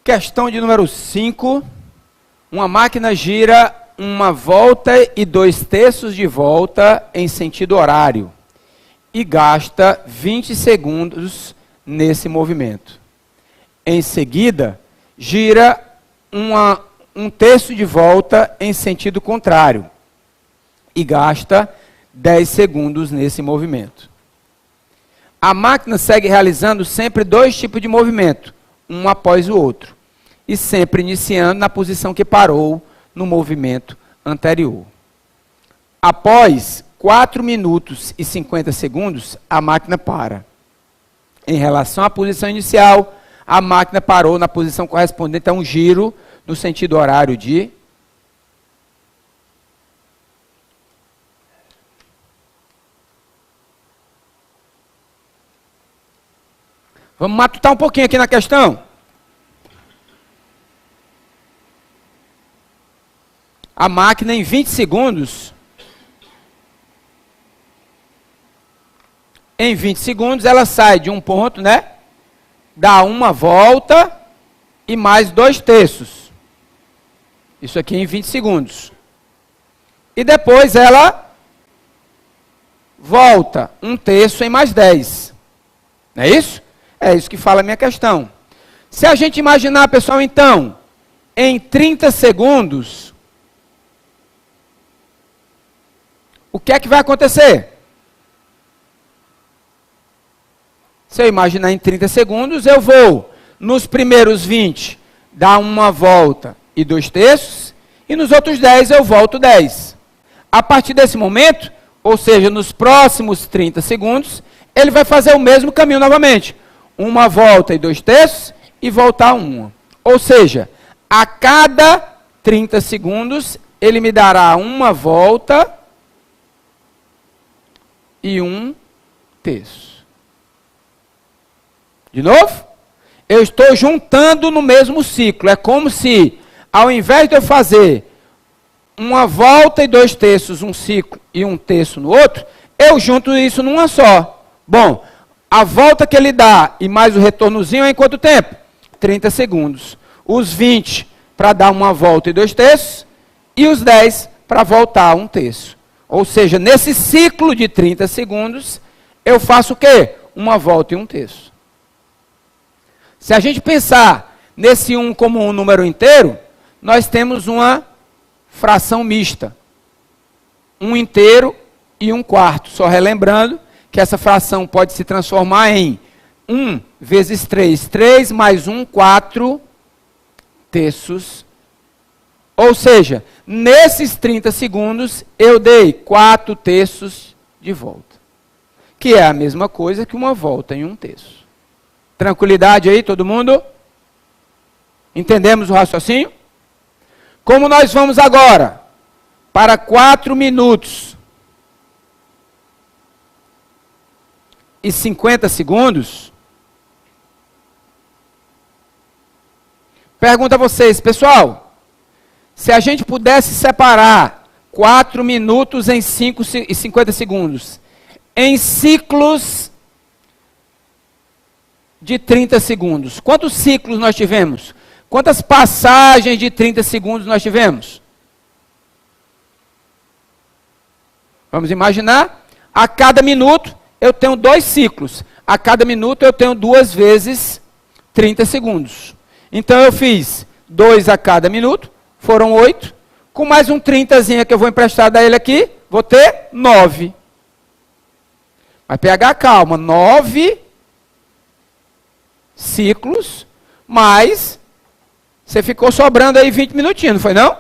Questão de número 5. Uma máquina gira uma volta e 2/3 de volta em sentido horário e gasta 20 segundos nesse movimento. Em seguida, gira 1/3 de volta em sentido contrário e gasta 10 segundos nesse movimento. A máquina segue realizando sempre 2 tipos de movimento, um após o outro, e sempre iniciando na posição que parou no movimento anterior. Após 4 minutos e 50 segundos, a máquina para. Em relação à posição inicial, a máquina parou na posição correspondente a um giro no sentido horário de... Vamos matutar um pouquinho aqui na questão. A máquina, em 20 segundos, ela sai de um ponto, né? Dá uma volta e mais 2/3. Isso aqui em 20 segundos. E depois ela volta 1/3 em mais 10. Não é isso? É isso que fala a minha questão. Se a gente imaginar, pessoal, então, em 30 segundos... o que é que vai acontecer? Se eu imaginar em 30 segundos, eu vou, nos primeiros 20, dar uma volta e 2/3, e nos outros 10 eu volto 10. A partir desse momento, ou seja, nos próximos 30 segundos, ele vai fazer o mesmo caminho novamente. Uma volta e 2/3 e voltar uma. Ou seja, a cada 30 segundos, ele me dará uma volta e 1/3. De novo? Eu estou juntando no mesmo ciclo. É como se, ao invés de eu fazer uma volta e 2/3 um ciclo e 1/3 no outro, eu junto isso numa só. Bom, a volta que ele dá e mais o retornozinho é em quanto tempo? 30 segundos. Os 20 para dar uma volta e 2/3 e os 10 para voltar 1/3. Ou seja, nesse ciclo de 30 segundos, eu faço o quê? Uma volta e 1/3. Se a gente pensar nesse 1 como um número inteiro, nós temos uma fração mista. 1 inteiro e 1/4. Só relembrando que essa fração pode se transformar em 1 vezes 3. 3 mais 1, 4/3. Ou seja, nesses 30 segundos, eu dei 4/3 de volta. Que é a mesma coisa que uma volta em 1/3. Tranquilidade aí, todo mundo? Entendemos o raciocínio? Como nós vamos agora para 4 minutos e 50 segundos, pergunto a vocês, pessoal, se a gente pudesse separar 4 minutos em 5 e 50 segundos em ciclos de 30 segundos, quantos ciclos nós tivemos? Quantas passagens de 30 segundos nós tivemos? Vamos imaginar, a cada minuto eu tenho 2 ciclos. A cada minuto eu tenho 2 vezes 30 segundos. Então eu fiz 2 a cada minuto, foram 8. Com mais um 30zinho que eu vou emprestar a ele aqui, vou ter 9. Mas PH, calma, 9 ciclos, mais você ficou sobrando aí 20 minutinhos, não foi não?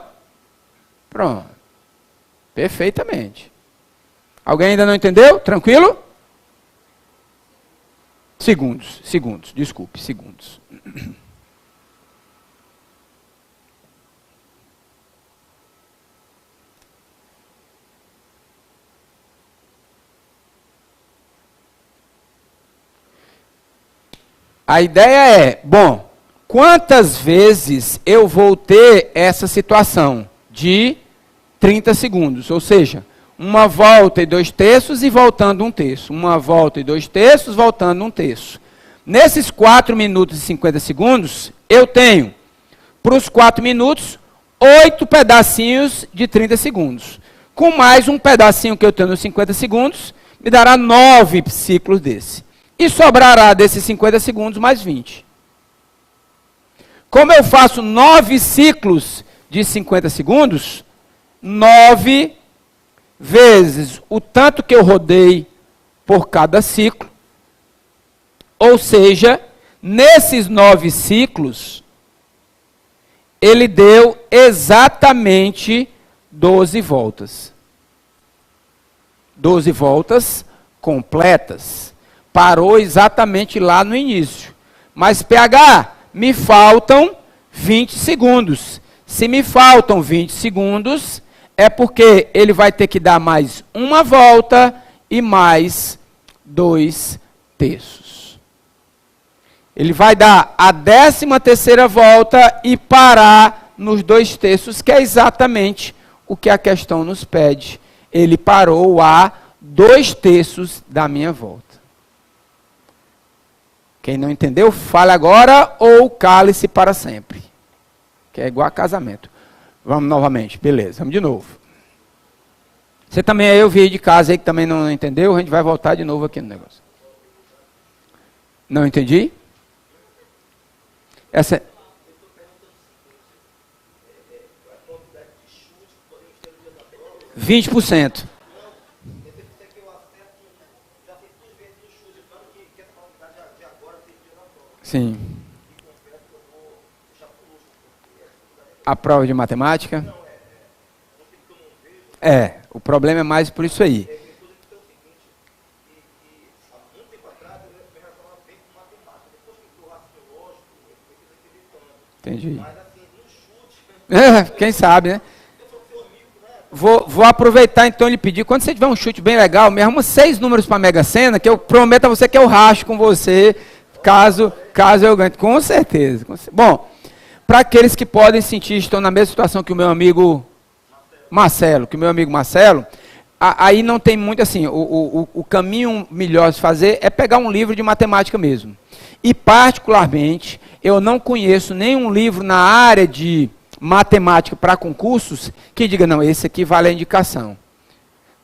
Pronto. Perfeitamente. Alguém ainda não entendeu? Tranquilo? Segundos, desculpe, segundos. A ideia é, bom, quantas vezes eu vou ter essa situação de 30 segundos? Ou seja, uma volta e 2 terços e voltando 1 terço. Uma volta e 2 terços, voltando 1 terço. Nesses 4 minutos e 50 segundos, eu tenho, para os 4 minutos, 8 pedacinhos de 30 segundos. Com mais um pedacinho que eu tenho nos 50 segundos, me dará 9 ciclos desse. E sobrará desses 50 segundos mais 20. Como eu faço 9 ciclos de 50 segundos, 9 vezes o tanto que eu rodei por cada ciclo. Ou seja, nesses 9 ciclos, ele deu exatamente 12 voltas. 12 voltas completas. Parou exatamente lá no início. Mas, PH, me faltam 20 segundos. Se me faltam 20 segundos, é porque ele vai ter que dar mais uma volta e mais 2 terços. Ele vai dar a 13ª volta e parar nos 2 terços, que é exatamente o que a questão nos pede. Ele parou a 2 terços da minha volta. Quem não entendeu, fale agora ou cale-se para sempre. Que é igual a casamento. Vamos novamente, beleza, vamos de novo. Você também, eu vi de casa aí que também não entendeu, a gente vai voltar de novo aqui no negócio. Não entendi? Essa... – 20%. Sim. A prova de matemática? É, o problema é mais por isso aí. Entendi. Quem sabe, né? Vou aproveitar então e lhe pedir, quando você tiver um chute bem legal, me arruma 6 números para a Mega Sena, que eu prometo a você que eu racho com você, caso eu ganhe. Com certeza. Bom, para aqueles que podem sentir, estão na mesma situação que o meu amigo Marcelo, aí não tem muito assim, o caminho melhor de fazer é pegar um livro de matemática mesmo. E particularmente, eu não conheço nenhum livro na área de matemática para concursos que diga, não, esse aqui vale a indicação.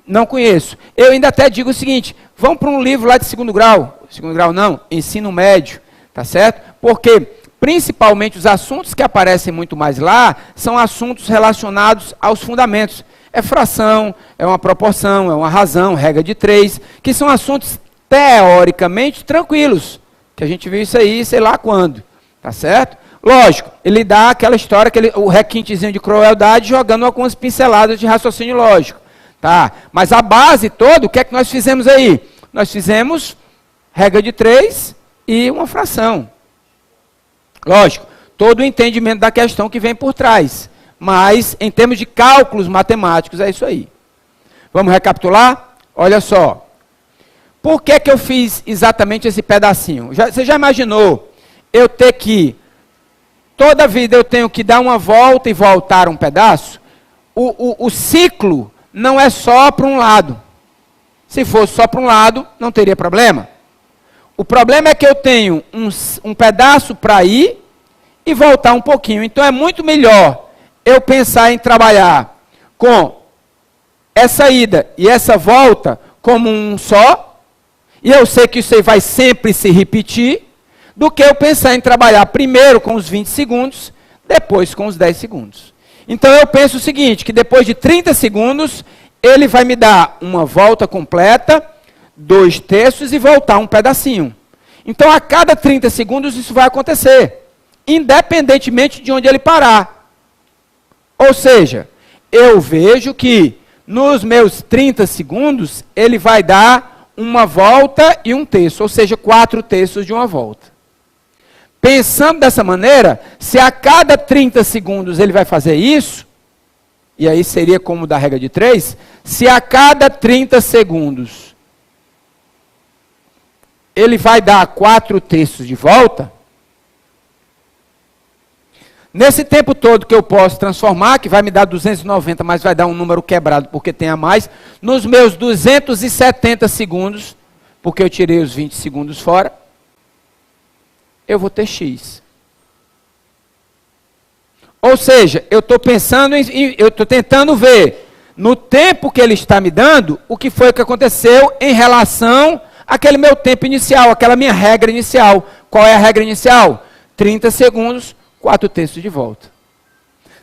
Não conheço. Eu ainda até digo o seguinte, vamos para um livro lá de 2º grau. 2º grau não, ensino médio, tá certo? Porque, principalmente, os assuntos que aparecem muito mais lá são assuntos relacionados aos fundamentos. É fração, é uma proporção, é uma razão, regra de 3, que são assuntos teoricamente tranquilos, que a gente viu isso aí, sei lá quando, tá certo? Lógico, ele dá aquela história, o requintezinho de crueldade, jogando algumas pinceladas de raciocínio lógico, tá? Mas a base toda, o que é que nós fizemos aí? Nós fizemos regra de 3 e uma fração. Lógico, todo o entendimento da questão que vem por trás. Mas, em termos de cálculos matemáticos, é isso aí. Vamos recapitular? Olha só. Por que eu fiz exatamente esse pedacinho? Você já imaginou eu ter que, toda vida eu tenho que dar uma volta e voltar um pedaço? O ciclo não é só para um lado. Se fosse só para um lado, não teria problema. O problema é que eu tenho um pedaço para ir e voltar um pouquinho. Então é muito melhor eu pensar em trabalhar com essa ida e essa volta como um só, e eu sei que isso aí vai sempre se repetir, do que eu pensar em trabalhar primeiro com os 20 segundos, depois com os 10 segundos. Então eu penso o seguinte, que depois de 30 segundos, ele vai me dar uma volta completa, 2 terços e voltar um pedacinho. Então a cada 30 segundos isso vai acontecer, independentemente de onde ele parar. Ou seja, eu vejo que nos meus 30 segundos, ele vai dar uma volta e um terço, ou seja, 4 terços de uma volta. Pensando dessa maneira, se a cada 30 segundos ele vai fazer isso, e aí seria como da regra de 3, se a cada 30 segundos ele vai dar 4 terços de volta, nesse tempo todo que eu posso transformar, que vai me dar 290, mas vai dar um número quebrado porque tem a mais, nos meus 270 segundos, porque eu tirei os 20 segundos fora, eu vou ter X. Ou seja, eu estou pensando, eu estou tentando ver, no tempo que ele está me dando, o que foi que aconteceu em relação àquele meu tempo inicial, aquela minha regra inicial. Qual é a regra inicial? 30 segundos, 4 terços de volta.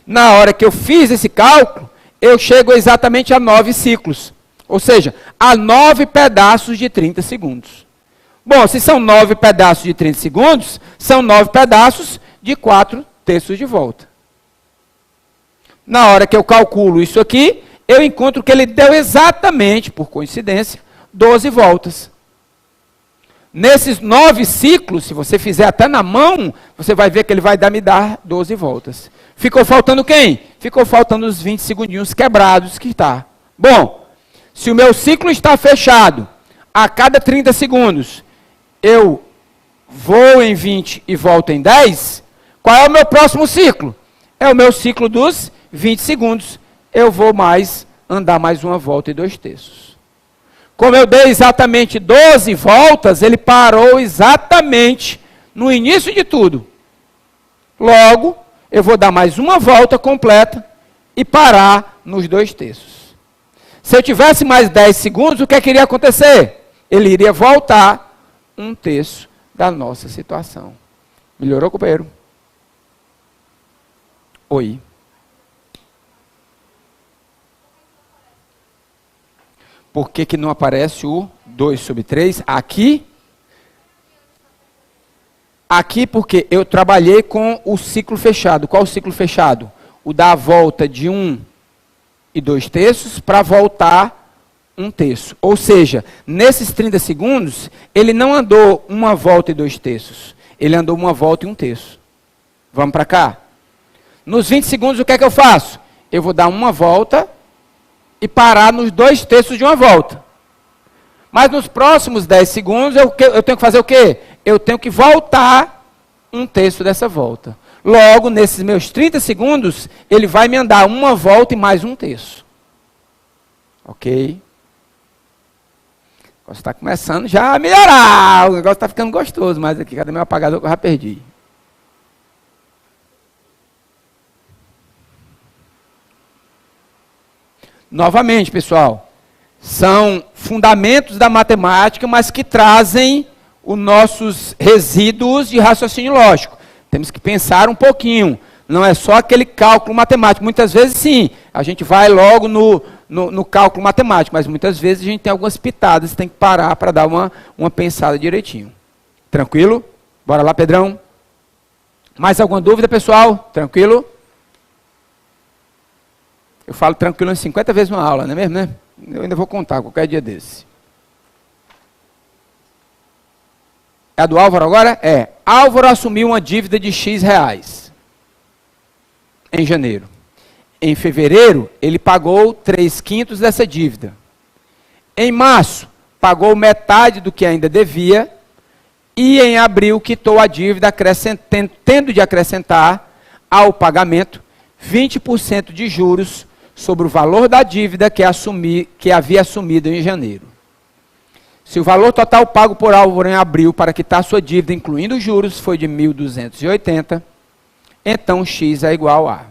Na hora que eu fiz esse cálculo, eu chego exatamente a 9 ciclos. Ou seja, a 9 pedaços de 30 segundos. Bom, se são 9 pedaços de 30 segundos, são 9 pedaços de 4 terços de volta. Na hora que eu calculo isso aqui, eu encontro que ele deu exatamente, por coincidência, 12 voltas. Nesses 9 ciclos, se você fizer até na mão, você vai ver que ele vai me dar 12 voltas. Ficou faltando quem? Ficou faltando os 20 segundinhos quebrados que está. Bom, se o meu ciclo está fechado, a cada 30 segundos, eu vou em 20 e volto em 10, qual é o meu próximo ciclo? É o meu ciclo dos 20 segundos. Eu vou andar mais uma volta e 2 terços. Como eu dei exatamente 12 voltas, ele parou exatamente no início de tudo. Logo, eu vou dar mais uma volta completa e parar nos 2 terços. Se eu tivesse mais 10 segundos, o que é que iria acontecer? Ele iria voltar 1 terço da nossa situação. Melhorou, companheiro? Oi. Por que não aparece o 2 sobre 3 aqui? Aqui porque eu trabalhei com o ciclo fechado. Qual o ciclo fechado? O da volta de 1 e 2 terços para voltar 1 terço. Ou seja, nesses 30 segundos, ele não andou uma volta e 2 terços. Ele andou uma volta e 1 terço. Vamos para cá? Nos 20 segundos, o que é que eu faço? Eu vou dar uma volta e parar nos 2 terços de uma volta. Mas nos próximos 10 segundos, eu tenho que fazer o quê? Eu tenho que voltar 1 terço dessa volta. Logo, nesses meus 30 segundos, ele vai me andar uma volta e mais 1 terço. Ok? O negócio está começando já a melhorar. O negócio está ficando gostoso, mas aqui, cadê meu apagador que eu já perdi? Novamente, pessoal, são fundamentos da matemática, mas que trazem os nossos resíduos de raciocínio lógico. Temos que pensar um pouquinho. Não é só aquele cálculo matemático. Muitas vezes, sim, a gente vai logo no cálculo matemático, mas muitas vezes a gente tem algumas pitadas, tem que parar para dar uma pensada direitinho. Tranquilo? Bora lá, Pedrão. Mais alguma dúvida, pessoal? Tranquilo? Eu falo tranquilo umas 50 vezes uma aula, não é mesmo, né? Eu ainda vou contar qualquer dia desse. É a do Álvaro agora? É. Álvaro assumiu uma dívida de X reais em janeiro. Em fevereiro, ele pagou 3/5 dessa dívida. Em março, pagou metade do que ainda devia. E em abril, quitou a dívida, tendo de acrescentar ao pagamento 20% de juros sobre o valor da dívida que havia assumido em janeiro. Se o valor total pago por Álvaro em abril para quitar sua dívida, incluindo os juros, foi de 1.280, então x é igual a.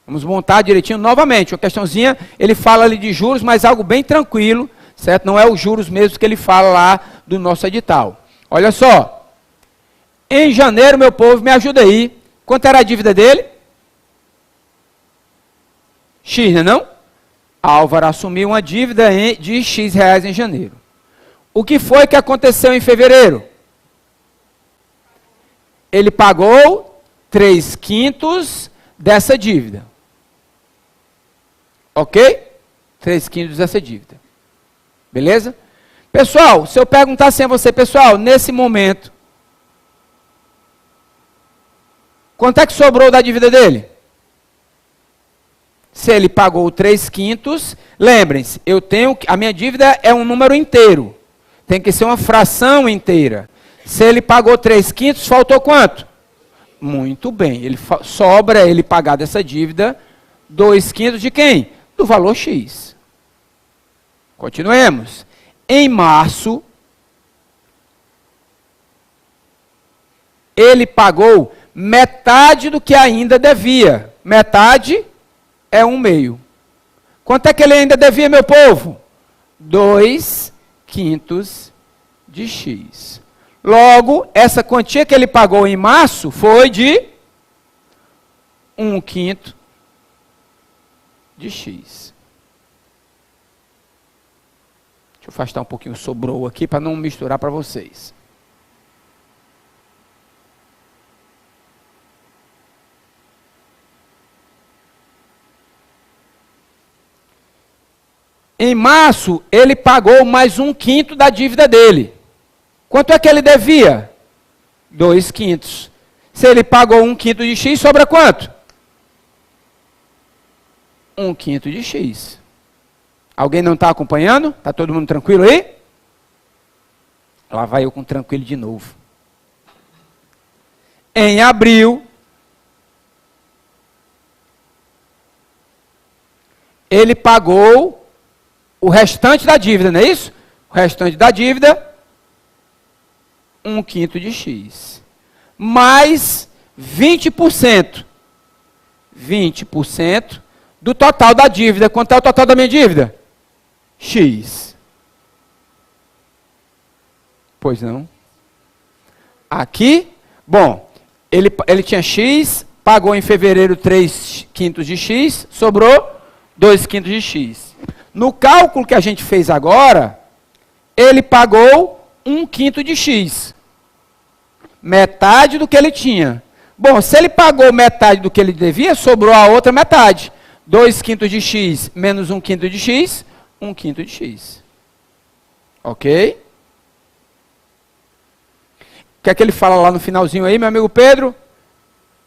Vamos montar direitinho novamente. Uma questãozinha, ele fala ali de juros, mas algo bem tranquilo, certo? Não é os juros mesmo que ele fala lá do nosso edital. Olha só. Em janeiro, meu povo, me ajuda aí. Quanto era a dívida dele? X, não? Álvaro assumiu uma dívida de X reais em janeiro. O que foi que aconteceu em fevereiro? Ele pagou 3/5 dessa dívida. Ok? 3/5 dessa dívida. Beleza? Pessoal, se eu perguntar assim a você, pessoal, nesse momento, quanto é que sobrou da dívida dele? Se ele pagou 3/5, lembrem-se, a minha dívida é um número inteiro. Tem que ser uma fração inteira. Se ele pagou 3/5, faltou quanto? Muito bem. Sobra ele pagar dessa dívida 2/5 de quem? Do valor X. Continuemos. Em março, ele pagou metade do que ainda devia. Metade é 1/2. Quanto é que ele ainda devia, meu povo? 2/5 de X. Logo, essa quantia que ele pagou em março foi de 1/5 de X. Deixa eu afastar um pouquinho o sobrou aqui para não misturar para vocês. Em março, ele pagou mais 1/5 da dívida dele. Quanto é que ele devia? 2/5. Se ele pagou 1/5 de X, sobra quanto? 1/5 de X. Alguém não está acompanhando? Está todo mundo tranquilo aí? Lá vai eu com tranquilo de novo. Em abril, ele pagou o restante da dívida, não é isso? O restante da dívida, 1/5 de X. Mais 20%. 20% do total da dívida. Quanto é o total da minha dívida? X. Pois não. Aqui, bom, ele tinha X, pagou em fevereiro 3/5 de X, sobrou 2/5 de X. No cálculo que a gente fez agora, ele pagou 1/5 de X. Metade do que ele tinha. Bom, se ele pagou metade do que ele devia, sobrou a outra metade. 2/5 de X menos 1/5 de X, 1/5 de X. Ok? O que é que ele fala lá no finalzinho aí, meu amigo Pedro?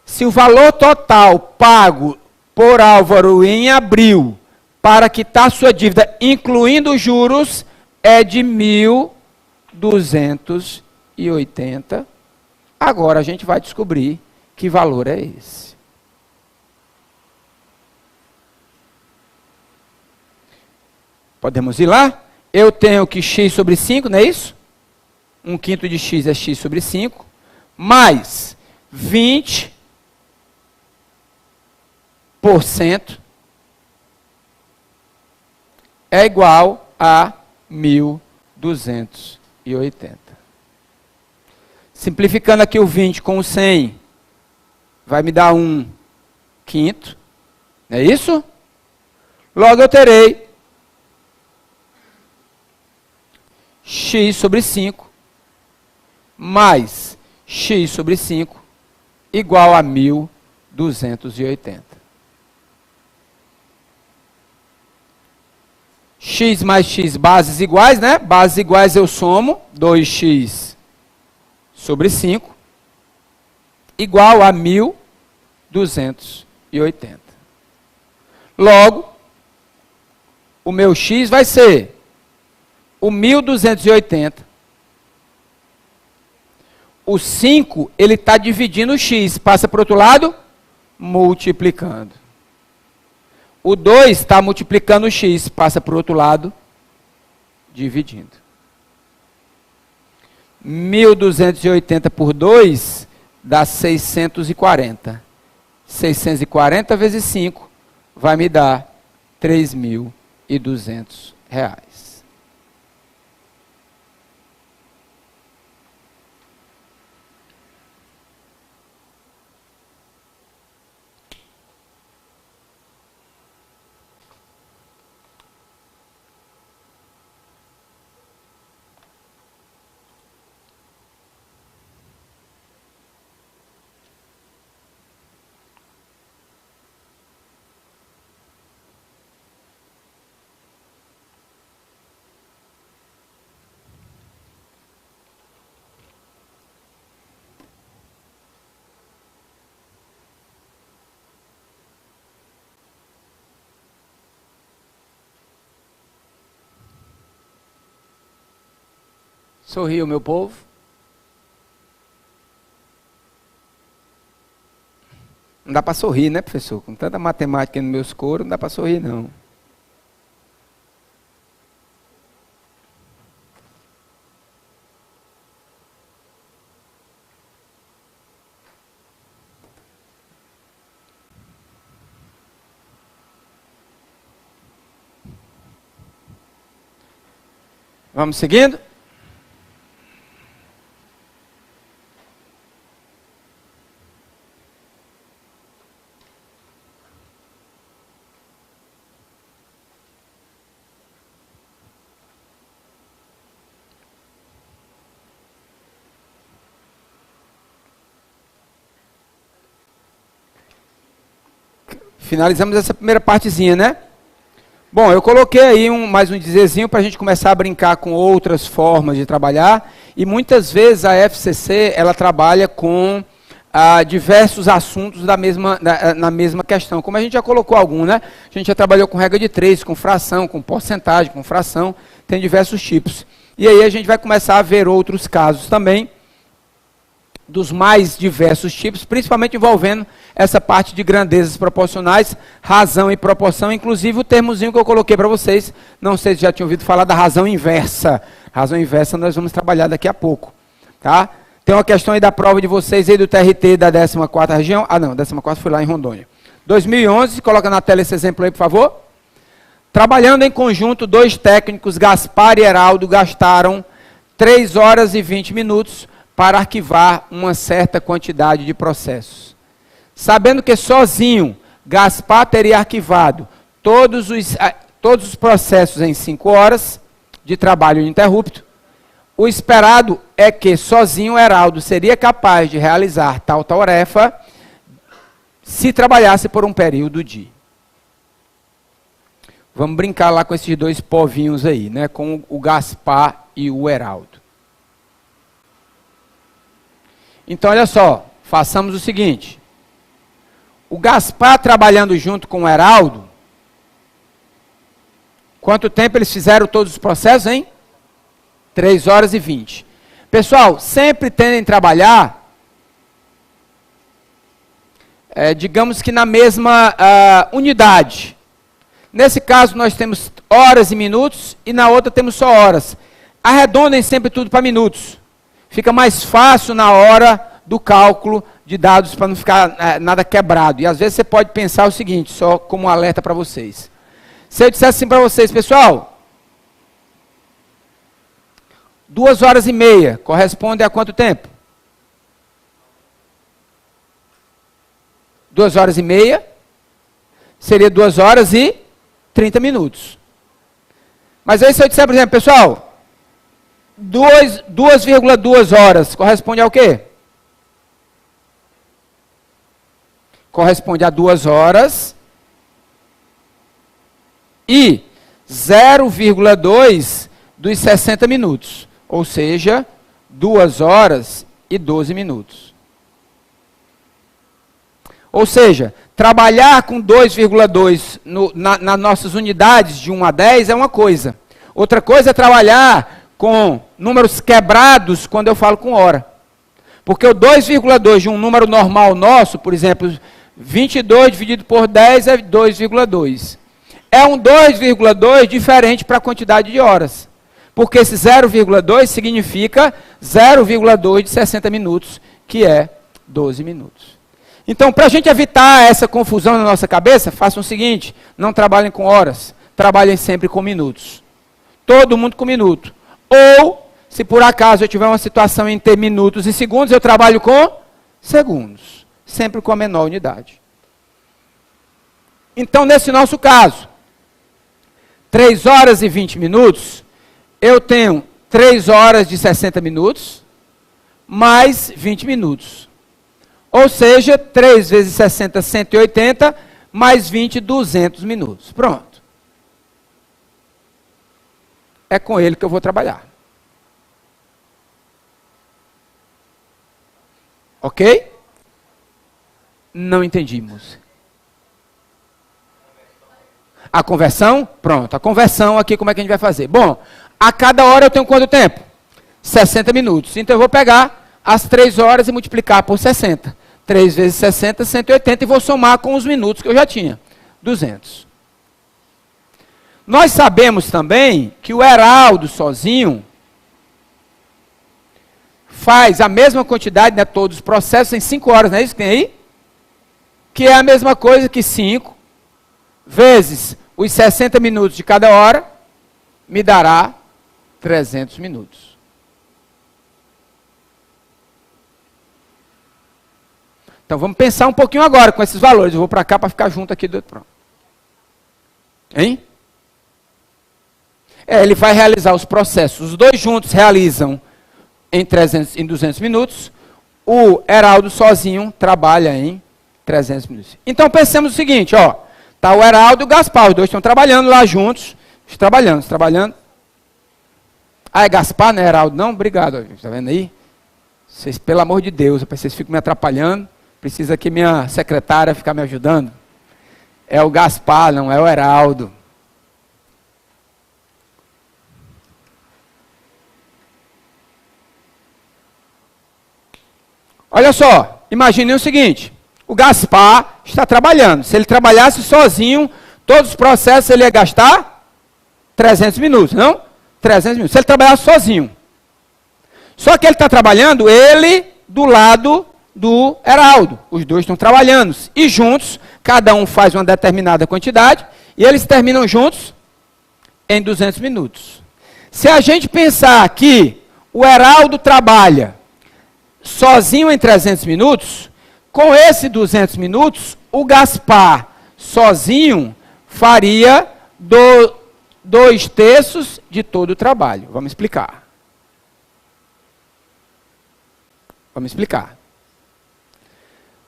Se o valor total pago por Álvaro em abril para quitar sua dívida, incluindo os juros, é de 1.280. Agora a gente vai descobrir que valor é esse. Podemos ir lá? Eu tenho que x sobre 5, não é isso? 1/5 de x é x sobre 5, mais 20% é igual a 1.280. Simplificando aqui o 20 com o 100, vai me dar 1/5, não é isso? Logo eu terei x sobre 5 mais x sobre 5 igual a 1.280. X mais x, bases iguais, né? Bases iguais eu somo, 2x sobre 5, igual a 1.280. Logo, o meu x vai ser o 1.280. O 5, ele está dividindo o x. Passa para o outro lado, multiplicando. O 2 está multiplicando o x. Passa para o outro lado, dividindo. 1.280 por 2 dá 640. 640 vezes 5 vai me dar R$3.200. Sorriu, meu povo. Não dá para sorrir, né, professor? Com tanta matemática nos meus coros, não dá para sorrir, não. Vamos seguindo? Finalizamos essa primeira partezinha, né? Bom, eu coloquei aí mais um dizerzinho para a gente começar a brincar com outras formas de trabalhar. E muitas vezes a FCC, ela trabalha com diversos assuntos na mesma questão. Como a gente já colocou algum, né? A gente já trabalhou com regra de 3, com fração, com porcentagem, com fração. Tem diversos tipos. E aí a gente vai começar a ver outros casos também, dos mais diversos tipos, principalmente envolvendo essa parte de grandezas proporcionais, razão e proporção, inclusive o termozinho que eu coloquei para vocês, não sei se já tinham ouvido falar da razão inversa. Razão inversa nós vamos trabalhar daqui a pouco, tá? Tem uma questão aí da prova de vocês aí do TRT da 14ª região, não, a 14ª foi lá em Rondônia. 2011, coloca na tela esse exemplo aí, por favor. Trabalhando em conjunto, 2 técnicos, Gaspar e Heraldo, gastaram 3 horas e 20 minutos para arquivar uma certa quantidade de processos. Sabendo que sozinho Gaspar teria arquivado todos os processos em 5 horas de trabalho ininterrupto, o esperado é que sozinho Heraldo seria capaz de realizar tal tarefa se trabalhasse por um período de... Vamos brincar lá com esses 2 povinhos aí, né? Com o Gaspar e o Heraldo. Então, olha só, façamos o seguinte. O Gaspar trabalhando junto com o Heraldo, quanto tempo eles fizeram todos os processos, hein? 3 horas e 20. Pessoal, sempre tendem a trabalhar, digamos que na mesma unidade. Nesse caso, nós temos horas e minutos, e na outra temos só horas. Arredondem sempre tudo para minutos. Fica mais fácil na hora do cálculo de dados para não ficar nada quebrado. E às vezes você pode pensar o seguinte, só como um alerta para vocês. Se eu dissesse assim para vocês, pessoal, 2 horas e meia corresponde a quanto tempo? 2 horas e meia seria 2 horas e 30 minutos. Mas aí se eu disser, por exemplo, pessoal, 2,2 horas corresponde ao quê? Corresponde a 2 horas e 0,2 dos 60 minutos. Ou seja, 2 horas e 12 minutos. Ou seja, trabalhar com 2,2 nas nossas unidades de 1 a 10 é uma coisa. Outra coisa é trabalhar com números quebrados quando eu falo com hora. Porque o 2,2 de um número normal nosso, por exemplo, 22 dividido por 10 é 2,2. É um 2,2 diferente para a quantidade de horas. Porque esse 0,2 significa 0,2 de 60 minutos, que é 12 minutos. Então, para a gente evitar essa confusão na nossa cabeça, façam o seguinte, não trabalhem com horas, trabalhem sempre com minutos. Todo mundo com minuto. Ou, se por acaso eu tiver uma situação em ter minutos e segundos, eu trabalho com segundos. Sempre com a menor unidade. Então, nesse nosso caso, 3 horas e 20 minutos, eu tenho 3 horas de 60 minutos, mais 20 minutos. Ou seja, 3 vezes 60, 180, mais 20, 200 minutos. Pronto. É com ele que eu vou trabalhar. Ok? Não entendimos. A conversão? Pronto. A conversão aqui, como é que a gente vai fazer? Bom, a cada hora eu tenho quanto tempo? 60 minutos. Então eu vou pegar as 3 horas e multiplicar por 60. 3 vezes 60, 180, e vou somar com os minutos que eu já tinha. 200. Nós sabemos também que o Heraldo sozinho faz a mesma quantidade, né, todos os processos em 5 horas, não é isso que tem aí? Que é a mesma coisa que 5 vezes os 60 minutos de cada hora, me dará 300 minutos. Então vamos pensar um pouquinho agora com esses valores. Eu vou para cá para ficar junto aqui do outro. Pronto. Hein? Ele vai realizar os processos. Os dois juntos realizam em 200 minutos. O Heraldo sozinho trabalha em 300 minutos. Então pensemos o seguinte, ó. Tá o Heraldo e o Gaspar. Os dois estão trabalhando lá juntos. Trabalhando. Ah, é Gaspar, não é Heraldo? Não? Obrigado. Está vendo aí? Vocês, pelo amor de Deus, vocês ficam me atrapalhando. Precisa que minha secretária ficar me ajudando. É o Gaspar, não é o Heraldo. Olha só, imaginem o seguinte. O Gaspar está trabalhando. Se ele trabalhasse sozinho, todos os processos ele ia gastar 300 minutos, não? 300 minutos. Se ele trabalhasse sozinho. Só que ele está trabalhando, ele do lado do Heraldo. Os dois estão trabalhando. E juntos, cada um faz uma determinada quantidade, e eles terminam juntos em 200 minutos. Se a gente pensar que o Heraldo trabalha sozinho em 300 minutos, com esse 200 minutos, o Gaspar sozinho faria 2/3 de todo o trabalho. Vamos explicar.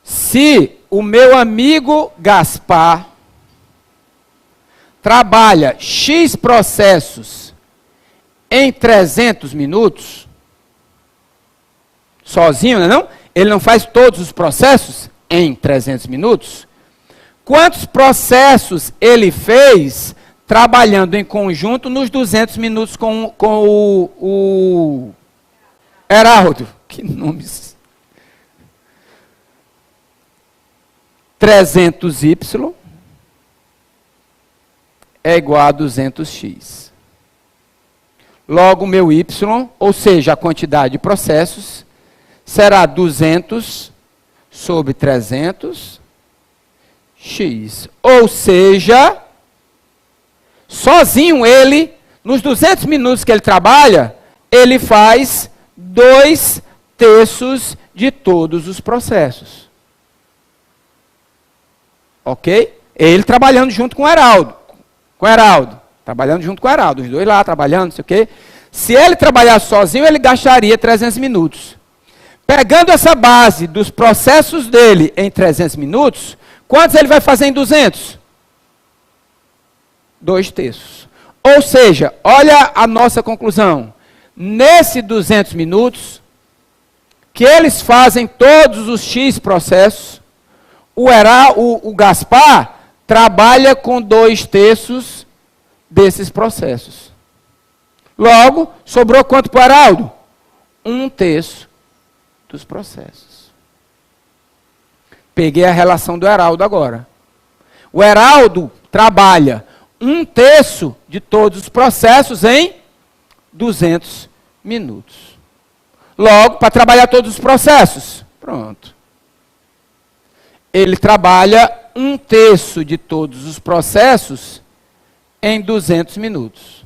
Se o meu amigo Gaspar trabalha X processos em 300 minutos, sozinho, não? Ele não faz todos os processos em 300 minutos. Quantos processos ele fez trabalhando em conjunto nos 200 minutos com o Heraldo? Que nomes? 300y é igual a 200x. Logo, meu y, ou seja, a quantidade de processos, será 200 sobre 300x. Ou seja, sozinho ele, nos 200 minutos que ele trabalha, ele faz 2/3 de todos os processos. Ok? Ele trabalhando junto com o Heraldo. Trabalhando junto com o Heraldo. Os dois lá trabalhando, não sei o quê. Se ele trabalhar sozinho, ele gastaria 300 minutos. Pegando essa base dos processos dele em 300 minutos, quantos ele vai fazer em 200? 2/3. Ou seja, olha a nossa conclusão. Nesse 200 minutos, que eles fazem todos os X processos, o Gaspar trabalha com 2/3 desses processos. Logo, sobrou quanto para o Heraldo? 1/3 dos processos. Peguei a relação do Heraldo agora. O Heraldo trabalha 1/3 de todos os processos em 200 minutos. Logo, para trabalhar todos os processos, pronto, ele trabalha 1/3 de todos os processos em 200 minutos.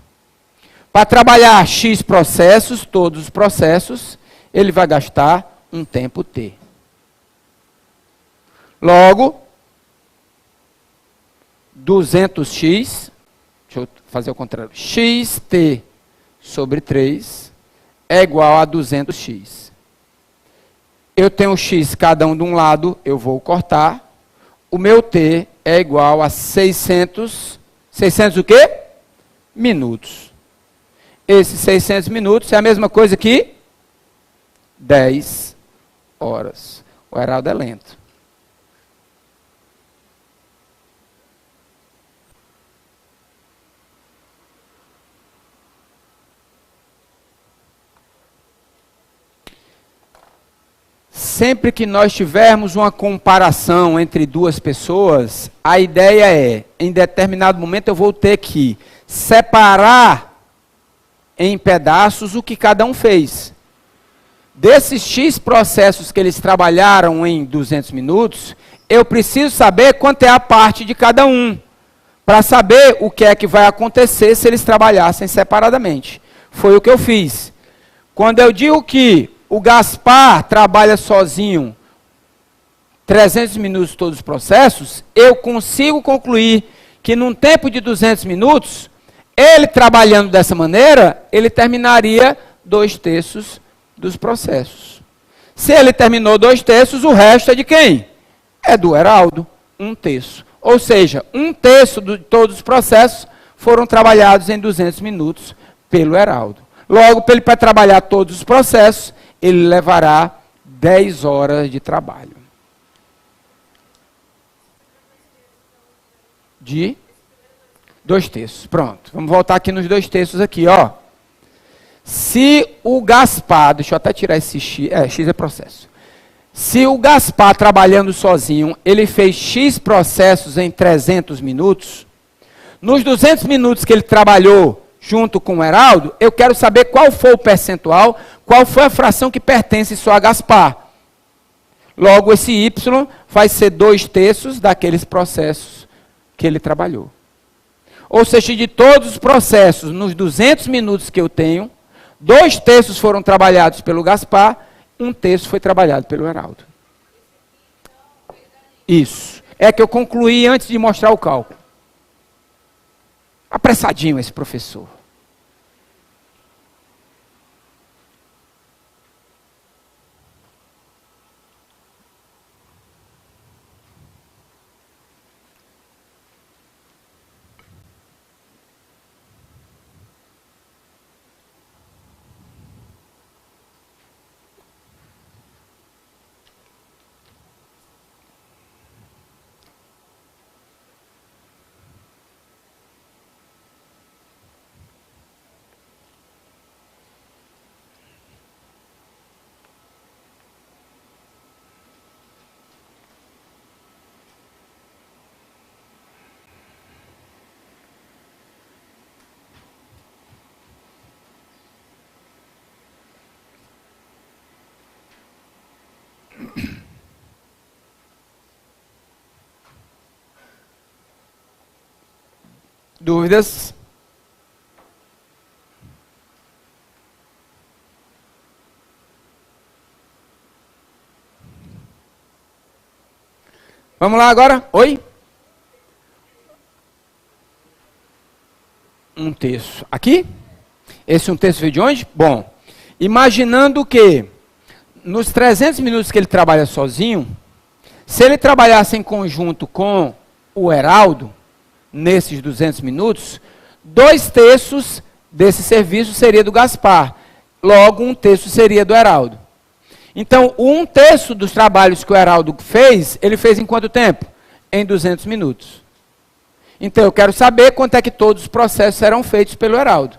Para trabalhar X processos, todos os processos, ele vai gastar um tempo T. Logo, 200x, deixa eu fazer o contrário, xt sobre 3 é igual a 200x. Eu tenho x cada um de um lado, eu vou cortar. O meu t é igual a 600 o quê? Minutos. Esses 600 minutos é a mesma coisa que 10 horas. O Heraldo é lento. Sempre que nós tivermos uma comparação entre duas pessoas, a ideia é, em determinado momento eu vou ter que separar em pedaços o que cada um fez. Desses X processos que eles trabalharam em 200 minutos, eu preciso saber quanto é a parte de cada um, para saber o que é que vai acontecer se eles trabalhassem separadamente. Foi o que eu fiz. Quando eu digo que o Gaspar trabalha sozinho 300 minutos todos os processos, eu consigo concluir que num tempo de 200 minutos, ele trabalhando dessa maneira, ele terminaria 2/3 dos processos. Se ele terminou 2/3, o resto é de quem? É do Heraldo, 1/3. Ou seja, 1/3 de todos os processos foram trabalhados em 200 minutos pelo Heraldo. Logo, para trabalhar todos os processos, ele levará 10 horas de trabalho. De 2/3. Pronto. Vamos voltar aqui nos 2/3 aqui, ó. Se o Gaspar, deixa eu até tirar esse X, X é processo. Se o Gaspar trabalhando sozinho, ele fez X processos em 300 minutos, nos 200 minutos que ele trabalhou junto com o Heraldo, eu quero saber qual foi o percentual, qual foi a fração que pertence só a Gaspar. Logo, esse Y vai ser 2/3 daqueles processos que ele trabalhou. Ou seja, de todos os processos, nos 200 minutos que eu tenho, 2/3 foram trabalhados pelo Gaspar, 1/3 foi trabalhado pelo Heraldo. Isso. É que eu concluí antes de mostrar o cálculo. Apressadinho esse professor. Dúvidas? Vamos lá agora? Oi? 1/3. Aqui? Esse 1/3 veio de onde? Bom, imaginando que nos 300 minutos que ele trabalha sozinho, se ele trabalhasse em conjunto com o Heraldo, nesses 200 minutos, 2/3 desse serviço seria do Gaspar. Logo, 1/3 seria do Heraldo. Então, o 1/3 dos trabalhos que o Heraldo fez, ele fez em quanto tempo? Em 200 minutos. Então, eu quero saber quanto é que todos os processos serão feitos pelo Heraldo.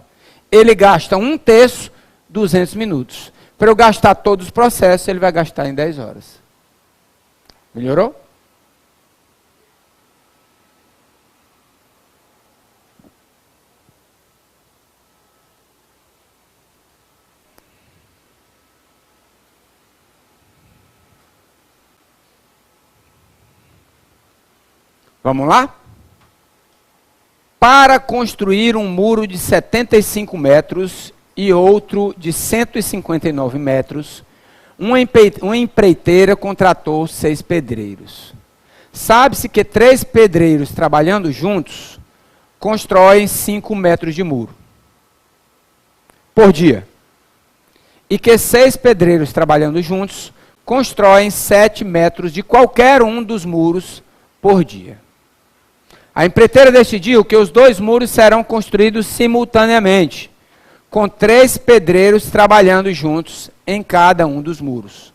Ele gasta 1/3, 200 minutos. Para eu gastar todos os processos, ele vai gastar em 10 horas. Melhorou? Vamos lá? Para construir um muro de 75 metros e outro de 159 metros, uma empreiteira contratou 6 pedreiros. Sabe-se que 3 pedreiros trabalhando juntos constroem 5 metros de muro por dia. E que 6 pedreiros trabalhando juntos constroem 7 metros de qualquer um dos muros por dia. A empreiteira decidiu que os 2 muros serão construídos simultaneamente, com 3 pedreiros trabalhando juntos em cada um dos muros.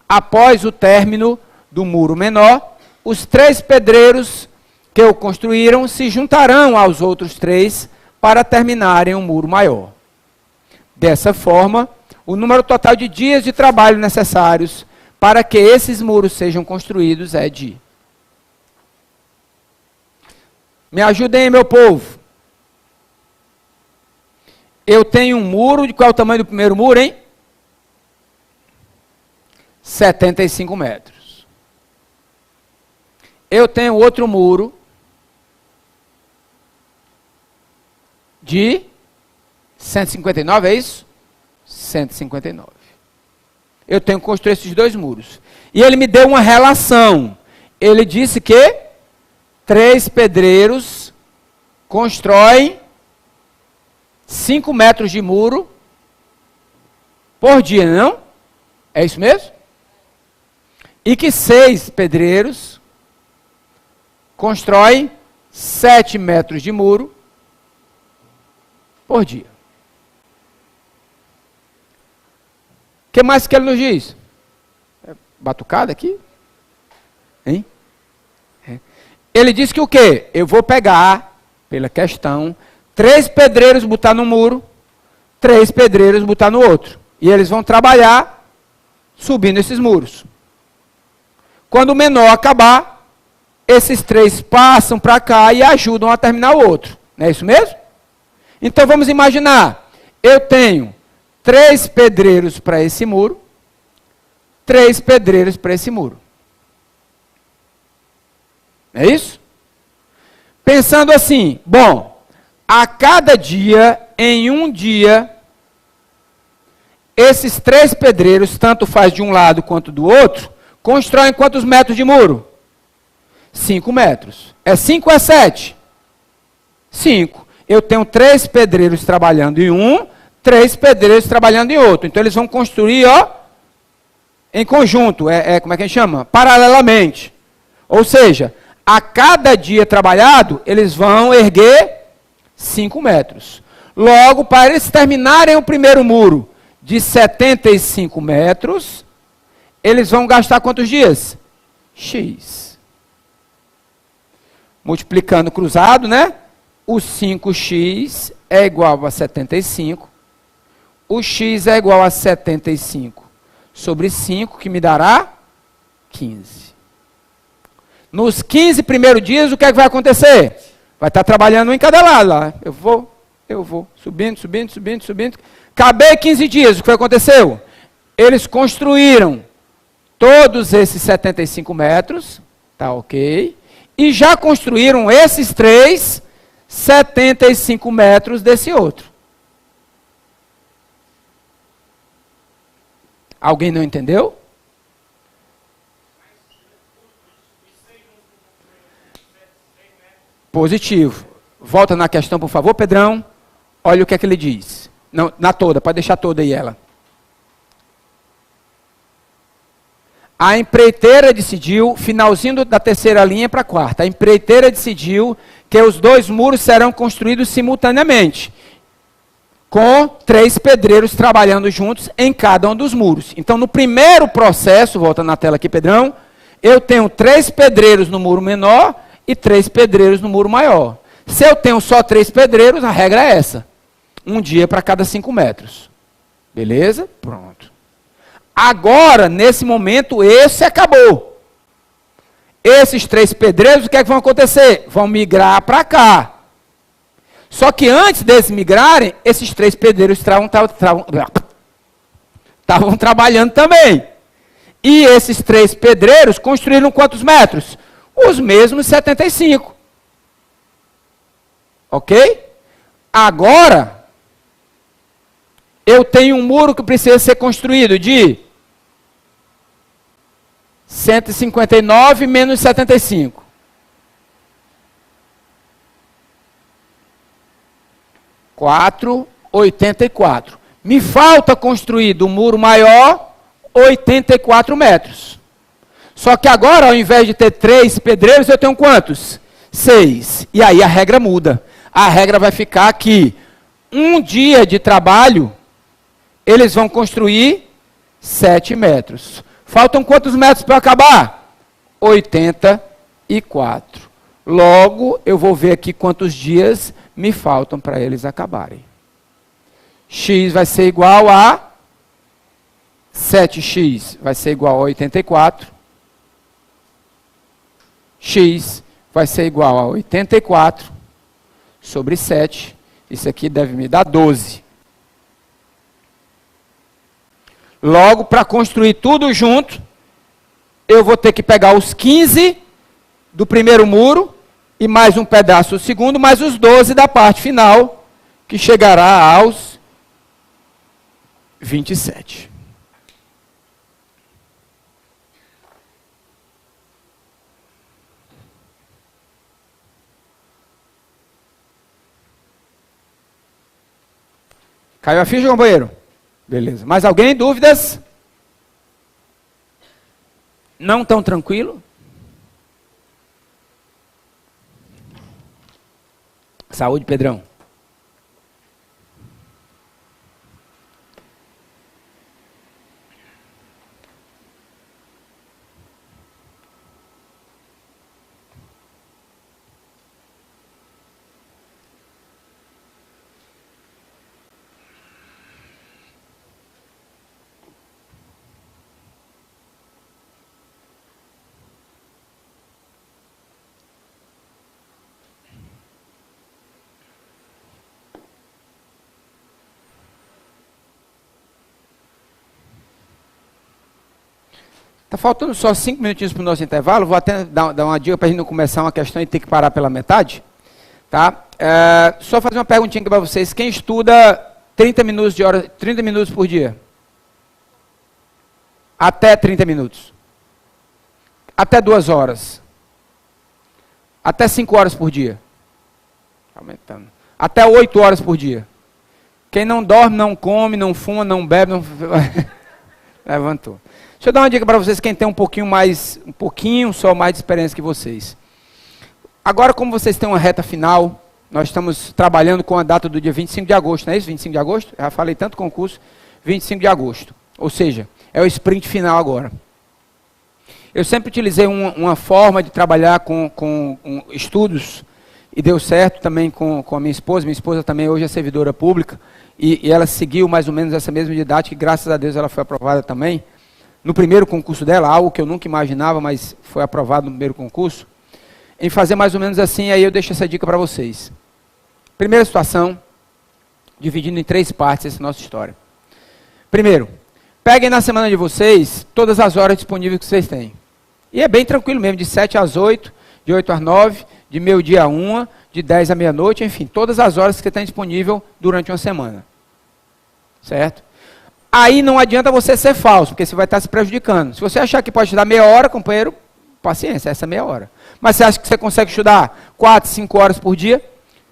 Após o término do muro menor, os 3 pedreiros que o construíram se juntarão aos outros 3 para terminarem um muro maior. Dessa forma, o número total de dias de trabalho necessários para que esses muros sejam construídos é de... Me ajudem, meu povo. Eu tenho um muro, de qual é o tamanho do primeiro muro, hein? 75 metros. Eu tenho outro muro de 159, é isso? 159. Eu tenho que construir esses 2 muros. E ele me deu uma relação. Ele disse que 3 pedreiros constroem 5 metros de muro por dia, não? É isso mesmo? E que 6 pedreiros constroem 7 metros de muro por dia. O que mais que ele nos diz? Batucada aqui? Hein? Ele diz que o quê? Eu vou pegar, pela questão, 3 pedreiros botar no muro, 3 pedreiros botar no outro. E eles vão trabalhar subindo esses muros. Quando o menor acabar, esses 3 passam para cá e ajudam a terminar o outro. Não é isso mesmo? Então vamos imaginar, eu tenho 3 pedreiros para esse muro, 3 pedreiros para esse muro. É isso? Pensando assim, bom, a cada dia, em um dia, esses 3 pedreiros, tanto faz de um lado quanto do outro, constroem quantos metros de muro? 5 metros. É 5 ou é 7? 5. Eu tenho 3 pedreiros trabalhando em um, 3 pedreiros trabalhando em outro. Então eles vão construir, ó, em conjunto, como é que a gente chama? Paralelamente. Ou seja, a cada dia trabalhado, eles vão erguer 5 metros. Logo, para eles terminarem o primeiro muro de 75 metros, eles vão gastar quantos dias? X. Multiplicando cruzado, né? O 5x é igual a 75. O x é igual a 75 sobre 5, que me dará 15. Nos 15 primeiros dias, o que é que vai acontecer? Vai estar trabalhando um em cada lado lá. Eu vou, subindo. Acabei 15 dias, o que aconteceu? Eles construíram todos esses 75 metros, tá ok? E já construíram esses 3, 75 metros desse outro. Alguém não entendeu? Positivo. Volta na questão, por favor, Pedrão. Olha o que é que ele diz. Não, na toda, pode deixar toda aí ela. A empreiteira decidiu, finalzinho da terceira linha para a quarta, a empreiteira decidiu que os 2 muros serão construídos simultaneamente, com 3 pedreiros trabalhando juntos em cada um dos muros. Então, no primeiro processo, volta na tela aqui, Pedrão, eu tenho 3 pedreiros no muro menor e 3 pedreiros no muro maior. Se eu tenho só 3 pedreiros, a regra é essa. Um dia para cada 5 metros. Beleza? Pronto. Agora, nesse momento, esse acabou. Esses 3 pedreiros, o que é que vão acontecer? Vão migrar para cá. Só que antes deles migrarem, esses 3 pedreiros estavam trabalhando também. E esses 3 pedreiros construíram quantos metros? os mesmos 75. Ok? Agora, eu tenho um muro que precisa ser construído de 159 menos 75. 484. Me falta construir do muro maior 84 metros. Só que agora, ao invés de ter 3 pedreiros, eu tenho quantos? 6. E aí a regra muda. A regra vai ficar que um dia de trabalho, eles vão construir 7 metros. Faltam quantos metros para acabar? 84. Logo, eu vou ver aqui quantos dias me faltam para eles acabarem. X vai ser igual a 7x vai ser igual a 84. X vai ser igual a 84 sobre 7. Isso aqui deve me dar 12. Logo, para construir tudo junto, eu vou ter que pegar os 15 do primeiro muro e mais um pedaço do segundo, mais os 12 da parte final, que chegará aos 27. Caiu a ficha, companheiro? Beleza. Mais alguém? Dúvidas? Não tão tranquilo? Saúde, Pedrão. Está faltando só 5 minutinhos para o nosso intervalo. Vou até dar uma dica para a gente não começar uma questão e ter que parar pela metade. Tá? Só fazer uma perguntinha aqui para vocês. Quem estuda 30 minutos por dia? Até 30 minutos. Até 2 horas. Até 5 horas por dia. Aumentando. Até 8 horas por dia. Quem não dorme, não come, não fuma, não bebe, não... Levantou. Deixa eu dar uma dica para vocês, quem tem um pouquinho só mais de experiência que vocês. Agora, como vocês têm uma reta final, nós estamos trabalhando com a data do dia 25 de agosto, não é isso? 25 de agosto? Já falei tanto concurso, 25 de agosto. Ou seja, é o sprint final agora. Eu sempre utilizei uma forma de trabalhar com estudos, e deu certo também com a minha esposa. Minha esposa também hoje é servidora pública, e ela seguiu mais ou menos essa mesma didática, e graças a Deus ela foi aprovada também. No primeiro concurso dela, algo que eu nunca imaginava, mas foi aprovado no primeiro concurso, em fazer mais ou menos assim, aí eu deixo essa dica para vocês. Primeira situação, dividindo em 3 partes essa nossa história. Primeiro, peguem na semana de vocês todas as horas disponíveis que vocês têm. E é bem tranquilo mesmo, de 7 às 8, de 8 às 9, de meio-dia a 1, de 10 à meia-noite, enfim, todas as horas que você tem disponível durante uma semana. Certo? Aí não adianta você ser falso, porque você vai estar se prejudicando. Se você achar que pode estudar meia hora, companheiro, paciência, essa é meia hora. Mas você acha que você consegue estudar 4, 5 horas por dia?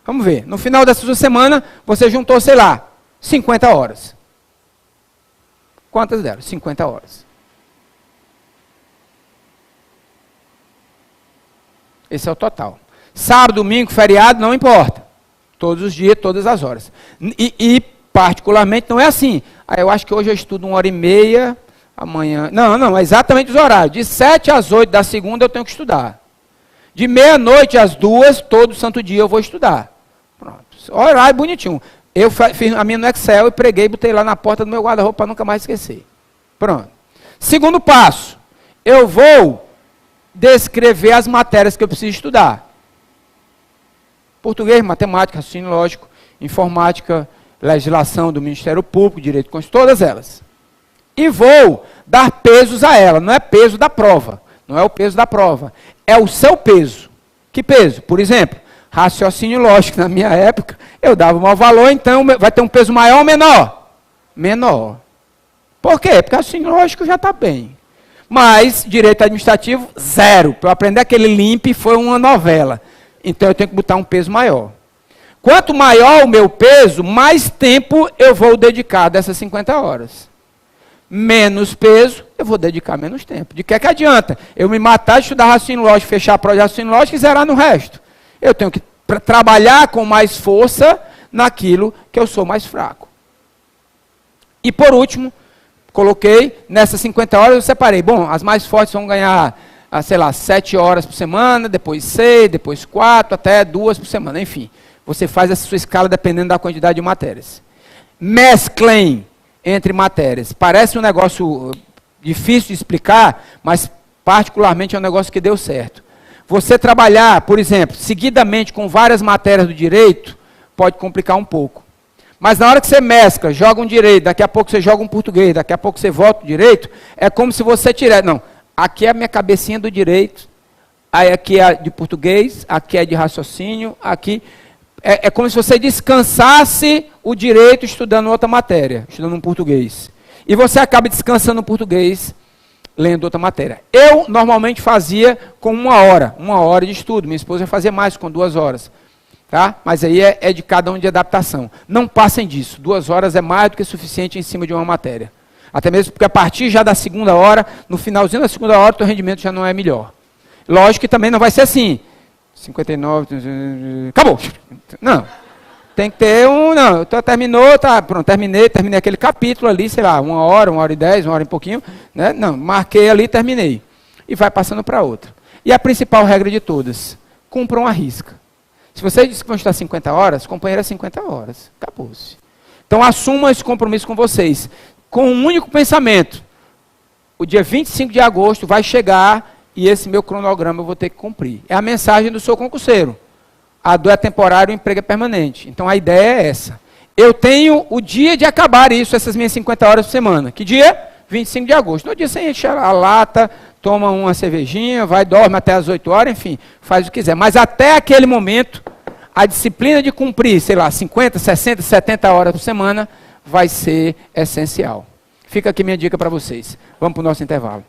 Vamos ver. No final dessa sua semana, você juntou, sei lá, 50 horas. Quantas deram? 50 horas. Esse é o total. Sábado, domingo, feriado, não importa. Todos os dias, todas as horas. E particularmente, não é assim. Eu acho que hoje eu estudo 1h30, amanhã... Não, é exatamente os horários. De 7 às 8 da segunda eu tenho que estudar. De meia-noite às 2, todo santo dia eu vou estudar. Pronto. Horário bonitinho. Eu fiz a minha no Excel e preguei e botei lá na porta do meu guarda-roupa para nunca mais esquecer. Pronto. Segundo passo. Eu vou descrever as matérias que eu preciso estudar. Português, matemática, raciocínio lógico, informática, legislação do Ministério Público, direito constitucional, todas elas. E vou dar pesos a ela, não é peso da prova, não é o peso da prova. é o seu peso. Que peso? Por exemplo, raciocínio lógico. Na minha época, eu dava o maior valor, então vai ter um peso maior ou menor? Menor. Por quê? Porque raciocínio lógico já está bem. Mas direito administrativo, 0. Para eu aprender aquele limpe foi uma novela. Então eu tenho que botar um peso maior. Quanto maior o meu peso, mais tempo eu vou dedicar dessas 50 horas. Menos peso, eu vou dedicar menos tempo. De que adianta eu me matar de estudar raciocínio lógico, fechar a prova de raciocínio lógico e zerar no resto? Eu tenho que trabalhar com mais força naquilo que eu sou mais fraco. E por último, coloquei nessas 50 horas, eu separei. Bom, as mais fortes vão ganhar, sei lá, 7 horas por semana, depois 6, depois 4, até 2 por semana, enfim. Você faz essa sua escala dependendo da quantidade de matérias. Mesclem entre matérias. Parece um negócio difícil de explicar, mas particularmente é um negócio que deu certo. Você trabalhar, por exemplo, seguidamente com várias matérias do direito, pode complicar um pouco. Mas na hora que você mescla, joga um direito, daqui a pouco você joga um português, daqui a pouco você volta o direito, é como se você tivesse... Não, aqui é a minha cabecinha do direito, aí aqui é de português, aqui é de raciocínio, aqui... É como se você descansasse o direito estudando outra matéria, estudando um português. E você acaba descansando no português, lendo outra matéria. Eu normalmente fazia com 1 hora de estudo. Minha esposa fazia mais, com 2 horas. Tá? Mas aí é de cada um de adaptação. Não passem disso. 2 horas é mais do que suficiente em cima de uma matéria. Até mesmo porque a partir já da 2ª hora, no finalzinho da 2ª hora, o teu rendimento já não é melhor. Lógico que também não vai ser assim. 59, acabou. Não. Tem que ter não, então terminou, tá, pronto, terminei aquele capítulo ali, sei lá, 1 hora e 10, 1 hora e pouquinho, né? Não, marquei ali, terminei. E vai passando para outra. E a principal regra de todas, cumpram a risca. Se vocês dizem que vão estudar 50 horas, companheiro é 50 horas. Acabou-se. Então assumam esse compromisso com vocês, com um único pensamento. O dia 25 de agosto vai chegar e esse meu cronograma eu vou ter que cumprir. É a mensagem do seu concurseiro. A do é temporário, o emprego é permanente. Então a ideia é essa. Eu tenho o dia de acabar isso, essas minhas 50 horas por semana. Que dia? 25 de agosto. No dia você enche a lata, toma uma cervejinha, vai, dorme até as 8 horas, enfim, faz o que quiser. Mas até aquele momento, a disciplina de cumprir, sei lá, 50, 60, 70 horas por semana vai ser essencial. Fica aqui minha dica para vocês. Vamos para o nosso intervalo.